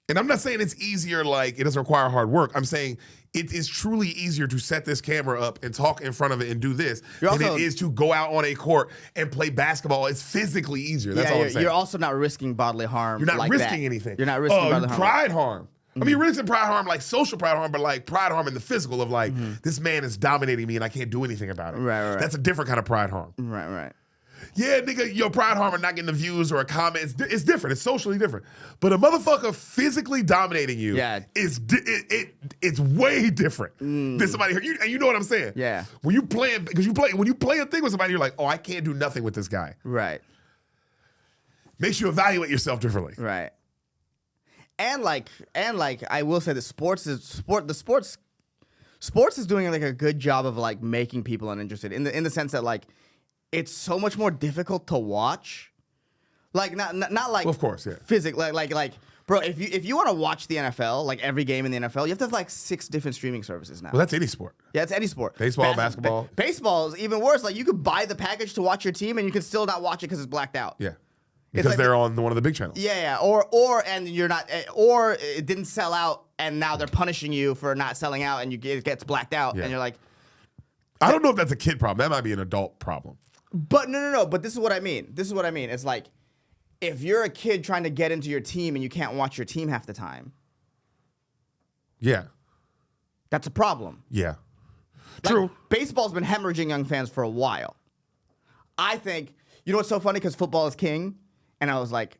S2: And I'm not saying it's easier like it doesn't require hard work. I'm saying it is truly easier to set this camera up and talk in front of it and do this than it is to go out on a court and play basketball. It's physically easier. That's all I'm saying.
S4: You're also not risking bodily harm.
S2: You're not
S4: like
S2: risking
S4: that.
S2: anything.
S4: You're not risking bodily harm.
S2: pride harm. I mean, you're risking pride harm, like social pride harm, but like pride harm in the physical of like, this man is dominating me and I can't do anything about it.
S4: Right.
S2: That's a different kind of pride harm.
S4: Right.
S2: Yeah, nigga, your pride harm and not getting the views or a comment, it's different. It's socially different. But a motherfucker physically dominating you it's way different than somebody here. And you know what I'm saying?
S4: Yeah.
S2: When you play a thing with somebody, you're like, oh, I can't do nothing with this guy.
S4: Right.
S2: Makes you evaluate yourself differently.
S4: Right. And like I will say that sports is doing like a good job of like making people uninterested in the sense that like it's so much more difficult to watch. Like not like
S2: Well, of course, yeah.
S4: Physical like bro, if you want to watch the NFL, like every game in the NFL, you have to have like 6 different streaming services now.
S2: Well, that's any sport.
S4: Yeah, it's any sport.
S2: Baseball, basketball.
S4: Baseball is even worse. Like you could buy the package to watch your team and you can still not watch it because it's blacked out.
S2: Yeah. Because
S4: like-
S2: they're on one of the big channels.
S4: Yeah, or and you're not, or it didn't sell out, and now they're punishing you for not selling out, and it gets blacked out,
S2: Yeah.
S4: and you're like,
S2: I don't know if that's a kid problem. That might be an adult problem.
S4: but no. But this is what I mean. It's like, if you're a kid trying to get into your team and you can't watch your team half the time,
S2: Yeah.
S4: that's a problem.
S2: Yeah.
S4: Like,
S2: True.
S4: Baseball's been hemorrhaging young fans for a while. I think, you know what's so funny? Because football is king, and I was like,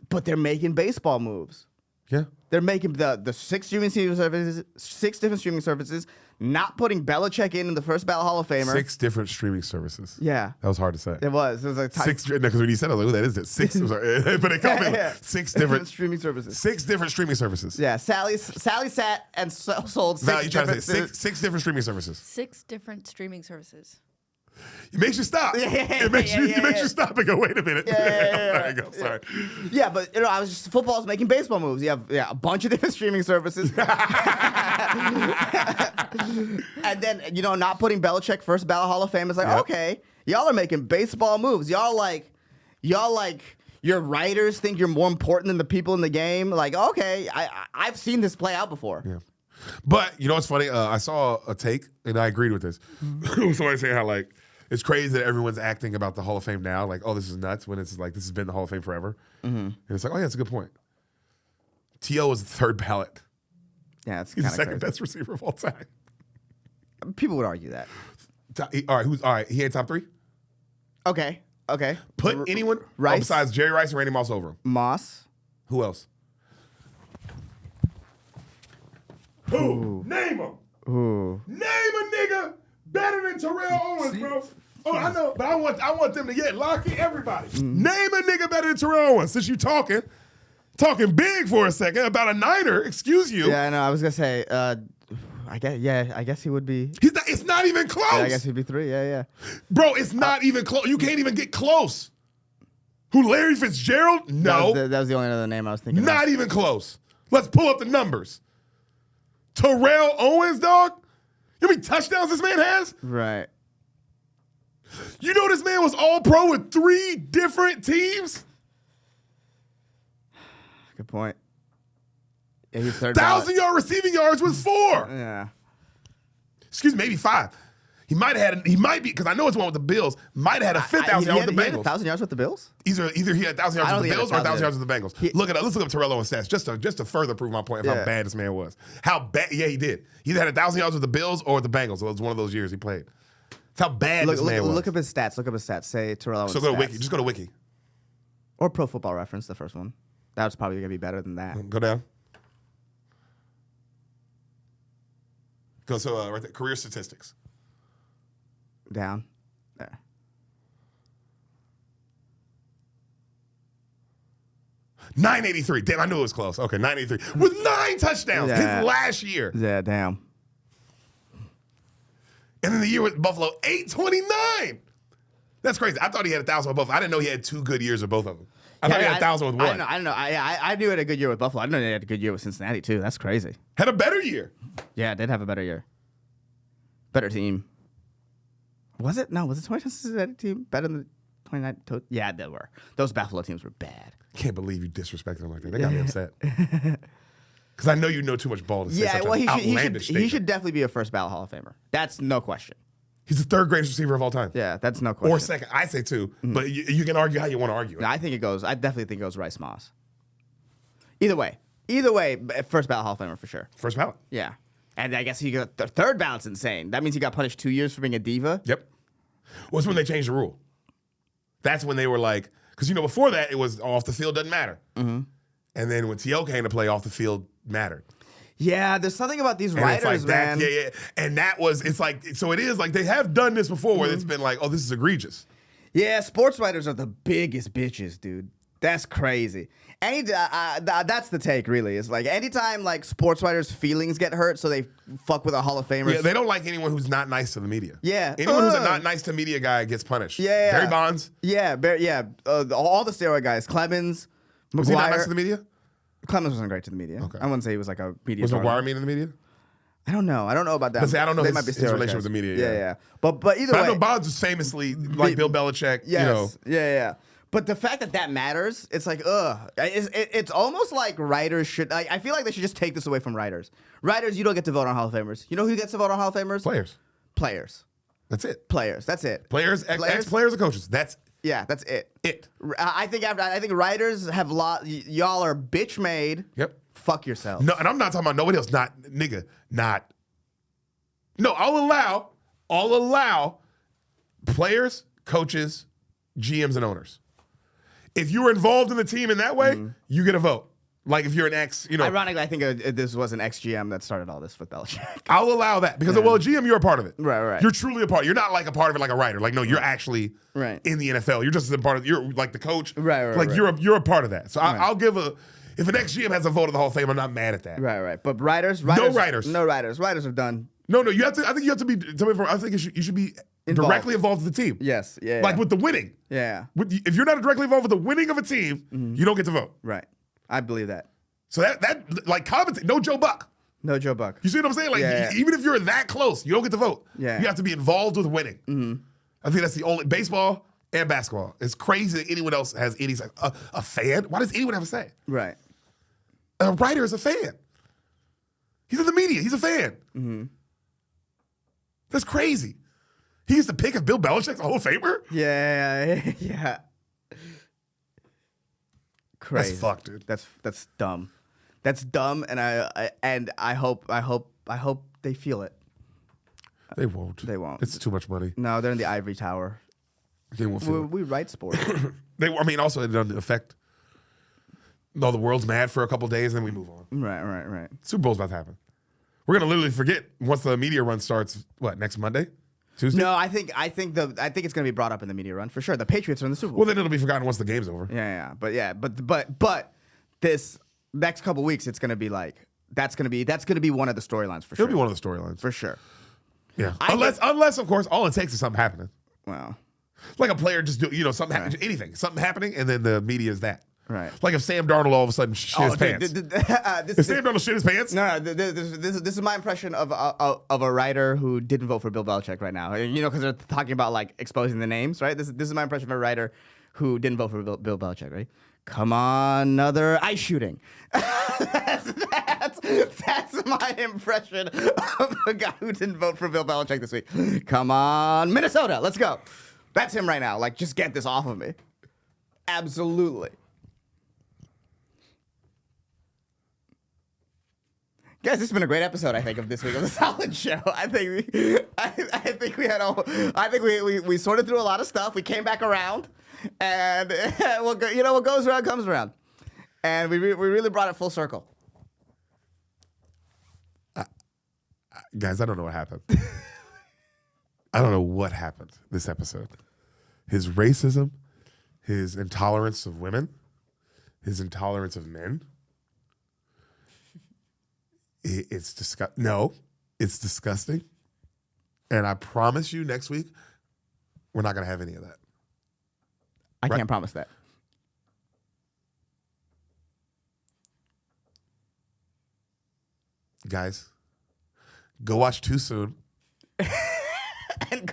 S4: but they're making baseball moves.
S2: Yeah.
S4: They're making the 6 streaming services, 6 different streaming services, not putting Belichick in the first ballot Hall of Famer.
S2: 6 different streaming services.
S4: Yeah.
S2: That was hard to say.
S4: It was like
S2: 6, because when you said it, I was like, oh, that is it. 6, I'm sorry. But it called me
S4: Yeah.
S2: 6 different
S4: streaming services.
S2: 6 different streaming services.
S4: Yeah, Sally sat and sold 6
S2: Now you trying to
S4: different
S2: say 6 different streaming services.
S3: 6 different streaming services.
S2: It makes you stop.
S4: Yeah,
S2: It makes
S4: yeah,
S2: you
S4: yeah,
S2: it makes
S4: yeah.
S2: you stop and go, wait a minute.
S4: Yeah.
S2: There you go. Sorry.
S4: Yeah, but I was just football's making baseball moves. You have a bunch of different streaming services. And then, not putting Belichick first ballot Hall of Fame is like,
S2: Yep.
S4: okay, y'all are making baseball moves. Y'all like your writers think you're more important than the people in the game. Like, okay, I've seen this play out before.
S2: Yeah. But you know what's funny? I saw a take, and I agreed with this. Somebody saying how, like, it's crazy that everyone's acting about the Hall of Fame now. Like, oh, this is nuts, when it's like, this has been the Hall of Fame forever. And it's like, oh, yeah, that's a good point. T.O. was the third ballot.
S4: Yeah, it's
S2: He's the
S4: kind of
S2: second
S4: crazy.
S2: best receiver of all time.
S4: People would argue that.
S2: All right, he ain't top 3?
S4: Okay.
S2: Put anyone
S4: Rice?
S2: besides Jerry Rice and Randy Moss over him.
S4: Moss.
S2: Who else? Who? Name him.
S4: Ooh.
S2: Name a nigga better than Terrell Owens, bro. Oh, I know, but I want them to lock in everybody. Name a nigga better than Terrell Owens. Since you talking big for a second about a Niner, excuse you.
S4: Yeah, I know. I was gonna say. I guess he would be.
S2: It's not even close.
S4: Yeah, I guess he'd be 3. Yeah.
S2: Bro, it's not even close. You can't even get close. Who, Larry Fitzgerald? No.
S4: That was the only other name I was thinking.
S2: Not even close. Let's pull up the numbers. Terrell Owens, dog? You know how many touchdowns this man has?
S4: Right.
S2: You know this man was all pro with 3 different teams?
S4: Good point. Yeah, he's third.
S2: 1,000-yard receiving yards with 4.
S4: Yeah.
S2: Excuse me, maybe 5. He might be, because I know it's one with the Bills, might have had a 5,000 yards with the
S4: He had
S2: Bengals.
S4: 1,000 yards with the Bills?
S2: Either he had 1,000 yards
S4: I don't
S2: with the
S4: think he
S2: Bills or
S4: had
S2: 1,000 yards with the Bengals. Look it up. Let's look up Terrell Owens stats just to further prove my point of how bad this man was. How bad? Yeah, he did. He either had 1,000 yards with the Bills or with the Bengals. It was one of those years he played. That's how bad this man was.
S4: Look up his stats. Say Terrell Owens.
S2: So go to
S4: stats.
S2: Wiki. Just go to Wiki.
S4: Or Pro Football Reference, the first one. That was probably gonna be better than that.
S2: Go down. Go right there. Career statistics.
S4: Down. There.
S2: .983. Damn, I knew it was close. Okay, 983 with 9 touchdowns his last year.
S4: Yeah, damn.
S2: And then the year with Buffalo, 829. That's crazy. I thought he had 1,000 with both. I didn't know he had 2 good years with both of them. I thought he had 1,000 with one.
S4: I don't know. I knew he had a good year with Buffalo. I didn't know he had a good year with Cincinnati too. That's crazy.
S2: Had a better year.
S4: Yeah, it did have a better year. Better team. Was it? No, was it 20 Cincinnati team better than the 29? Yeah, they were. Those Buffalo teams were bad.
S2: Can't believe you disrespected him like that. That got me upset. Because I know you know too much ball to say such an outlandish
S4: he should definitely be a first ballot Hall of Famer. That's no question.
S2: He's the 3rd greatest receiver of all time.
S4: Yeah, that's no question.
S2: Or second. I say 2. But you can argue how you want to argue it.
S4: No, I definitely think it goes Rice Moss. Either way, first ballot Hall of Famer for sure.
S2: First ballot.
S4: Yeah. And I guess he got the third ballot's insane. That means he got punished 2 years for being a diva.
S2: Yep. Well, it's when they changed the rule. That's when they were like, because before that it was off the field doesn't matter. And then when T.O. came to play, off the field mattered.
S4: Yeah, there's something about these
S2: And
S4: writers,
S2: it's like
S4: man.
S2: Yeah. And that was, it's like, so it is like they have done this before where it's been like, oh, this is egregious.
S4: Yeah, sports writers are the biggest bitches, dude. That's crazy. That's the take, really. It's like anytime like sports writers' feelings get hurt, so they fuck with a Hall of Famer.
S2: Yeah, they don't like anyone who's not nice to the media.
S4: Yeah.
S2: Anyone who's a not nice to media guy gets punished.
S4: Yeah.
S2: Barry Bonds.
S4: Yeah, all the steroid guys. Clemens, McGuire.
S2: Was he not nice to the media?
S4: Clemens wasn't great to the media.
S2: Okay.
S4: I wouldn't say he was like a media.
S2: Was
S4: target.
S2: McGuire mean in the media?
S4: I don't know. I don't know about that.
S2: But see, I don't know
S4: They
S2: his,
S4: might be
S2: his
S4: steroid
S2: relationship
S4: guys.
S2: with the media.
S4: Yeah. But either
S2: But
S4: way,
S2: I know Bonds was famously like Bill Belichick.
S4: Yes. Yeah. But the fact that matters, it's like, it's almost like writers should. I feel like they should just take this away from writers. Writers, you don't get to vote on Hall of Famers. You know who gets to vote on Hall of Famers? Players.
S2: That's it.
S4: Players. That's it.
S2: Players, ex-players or coaches. That's
S4: it. I think writers have y'all are bitch made.
S2: Yep.
S4: Fuck yourself.
S2: No, and I'm not talking about nobody else. No, I'll allow players, coaches, GMs, and owners. If you're involved in the team in that way, you get a vote. Like if you're an ex,
S4: Ironically, I think this was an ex-GM that started all this with Belichick.
S2: I'll allow that because, well, a GM, you're a part of it.
S4: Right.
S2: You're truly a part. You're not like a part of it like a writer. Like, no, you're actually in the NFL. You're just a part of. You're like the coach.
S4: Right.
S2: Like you're a part of that. So I'll give if an ex-GM has a vote of the Hall of Fame, I'm not mad at that.
S4: Right. But writers.
S2: No writers.
S4: Writers are done.
S2: No. You have to. I think you have to be. I think you should be
S4: Involved.
S2: directly involved with the team.
S4: Yes. Yeah.
S2: Like with the winning.
S4: Yeah.
S2: If you're not directly involved with the winning of a team, you don't get to vote.
S4: Right. I believe that.
S2: So that like commentate. No Joe Buck.
S4: No Joe Buck.
S2: You see what I'm saying? Like even if you're that close, you don't get to vote.
S4: Yeah.
S2: You have to be involved with winning. I think that's the only baseball. and basketball. It's crazy that anyone else has any say. A fan? Why does anyone have a say?
S4: Right.
S2: A writer is a fan. He's in the media. He's a fan.
S4: Mm-hmm.
S2: That's crazy. He used to pick if Bill Belichick's a Hall of Famer?
S4: Yeah. Crazy.
S2: That's fucked, dude.
S4: That's dumb. That's dumb, and I hope they feel it.
S2: They won't.
S4: They won't.
S2: It's too much money.
S4: No, they're in the ivory tower.
S2: They won't feel it.
S4: We write sports.
S2: Also, it doesn't affect. No, the world's mad for a couple days, and then we move on.
S4: Right.
S2: Super Bowl's about to happen. We're gonna literally forget once the media run starts. What, next Monday, Tuesday?
S4: No, I think it's gonna be brought up in the media run for sure. The Patriots are in the Super Bowl.
S2: Well, then it'll be forgotten once the game's over.
S4: But this next couple weeks, it's gonna be like that's gonna be one of the storylines for sure.
S2: It'll be one of the storylines
S4: for sure.
S2: Yeah, unless of course all it takes is something happening.
S4: Wow.
S2: Like a player just something anything, something happening, and then the media is that.
S4: Right.
S2: Like if Sam Darnold all of a sudden shit his pants. If Sam Darnold shit his pants?
S4: No, this is my impression of a writer who didn't vote for Bill Belichick right now. Because they're talking about like exposing the names, right? This is my impression of a writer who didn't vote for Bill Belichick, right? Come on, another ice shooting. That's my impression of a guy who didn't vote for Bill Belichick this week. Come on, Minnesota, let's go. That's him right now. Like, just get this off of me. Absolutely. Guys, this has been a great episode, I think, of this week of the Solid Show. I think we sorted through a lot of stuff. We came back around, and what goes around comes around, and we really brought it full circle.
S2: Guys, I don't know what happened. I don't know what happened this episode. His racism, his intolerance of women, his intolerance of men. It's disgusting. No, it's disgusting. And I promise you next week, we're not going to have any of that.
S4: I can't promise that.
S2: Guys, go watch Too Soon.
S4: And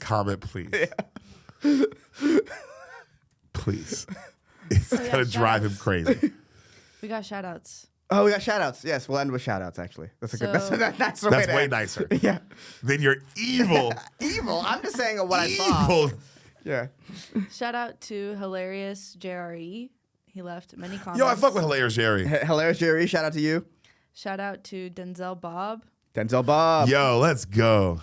S2: comment, please. Yeah. Please. It's going to drive him crazy.
S3: We got shout outs.
S4: Oh, we got shout outs. Yes, we'll end with shout outs, actually. That's a good. That's
S2: way nicer.
S4: Yeah.
S2: Then you're evil.
S4: Evil. I'm just saying what I saw.
S2: Evil.
S4: Yeah.
S3: Shout out to Hilarious JRE. He left many comments.
S2: Yo, I fuck with Hilarious Jerry.
S4: Hilarious Jerry, shout out to you.
S3: Shout out to Denzel Bob.
S2: Yo, let's go.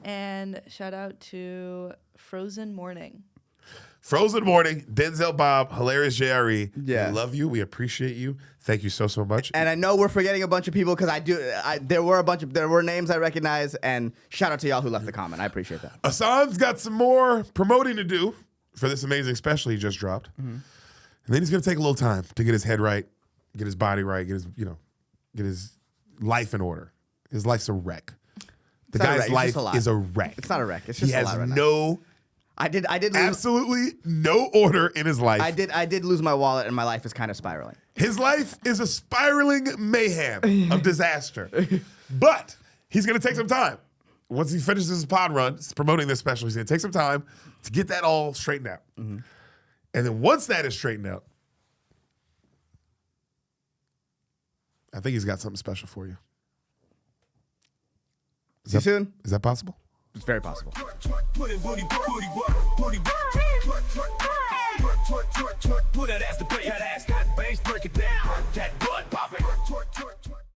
S3: And shout out to Frozen Morning.
S2: Frozen Morning, Denzel Bob, Hilarious JRE.
S4: Yeah.
S2: We love you. We appreciate you. Thank you so much.
S4: And I know we're forgetting a bunch of people because there were names I recognize, and shout out to y'all who left the comment. I appreciate that.
S2: Ehsan's got some more promoting to do for this amazing special he just dropped. Mm-hmm. And then he's gonna take a little time to get his head right, get his body right, get his life in order. His life's a wreck. The guy's life is a wreck.
S4: It's not a wreck. It's just a lot right now.
S2: He has no
S4: I did lose,
S2: absolutely no order in his life.
S4: I did lose my wallet, and my life is kind of spiraling.
S2: His life is a spiraling mayhem of disaster. But he's going to take some time. Once he finishes his pod run, promoting this special, he's going to take some time to get that all straightened out. Mm-hmm. And then once that is straightened out, I think he's got something special for you.
S4: See you soon.
S2: Is that possible?
S4: It's very possible.
S5: Put that ass to play, that ass, that bass, break it down. That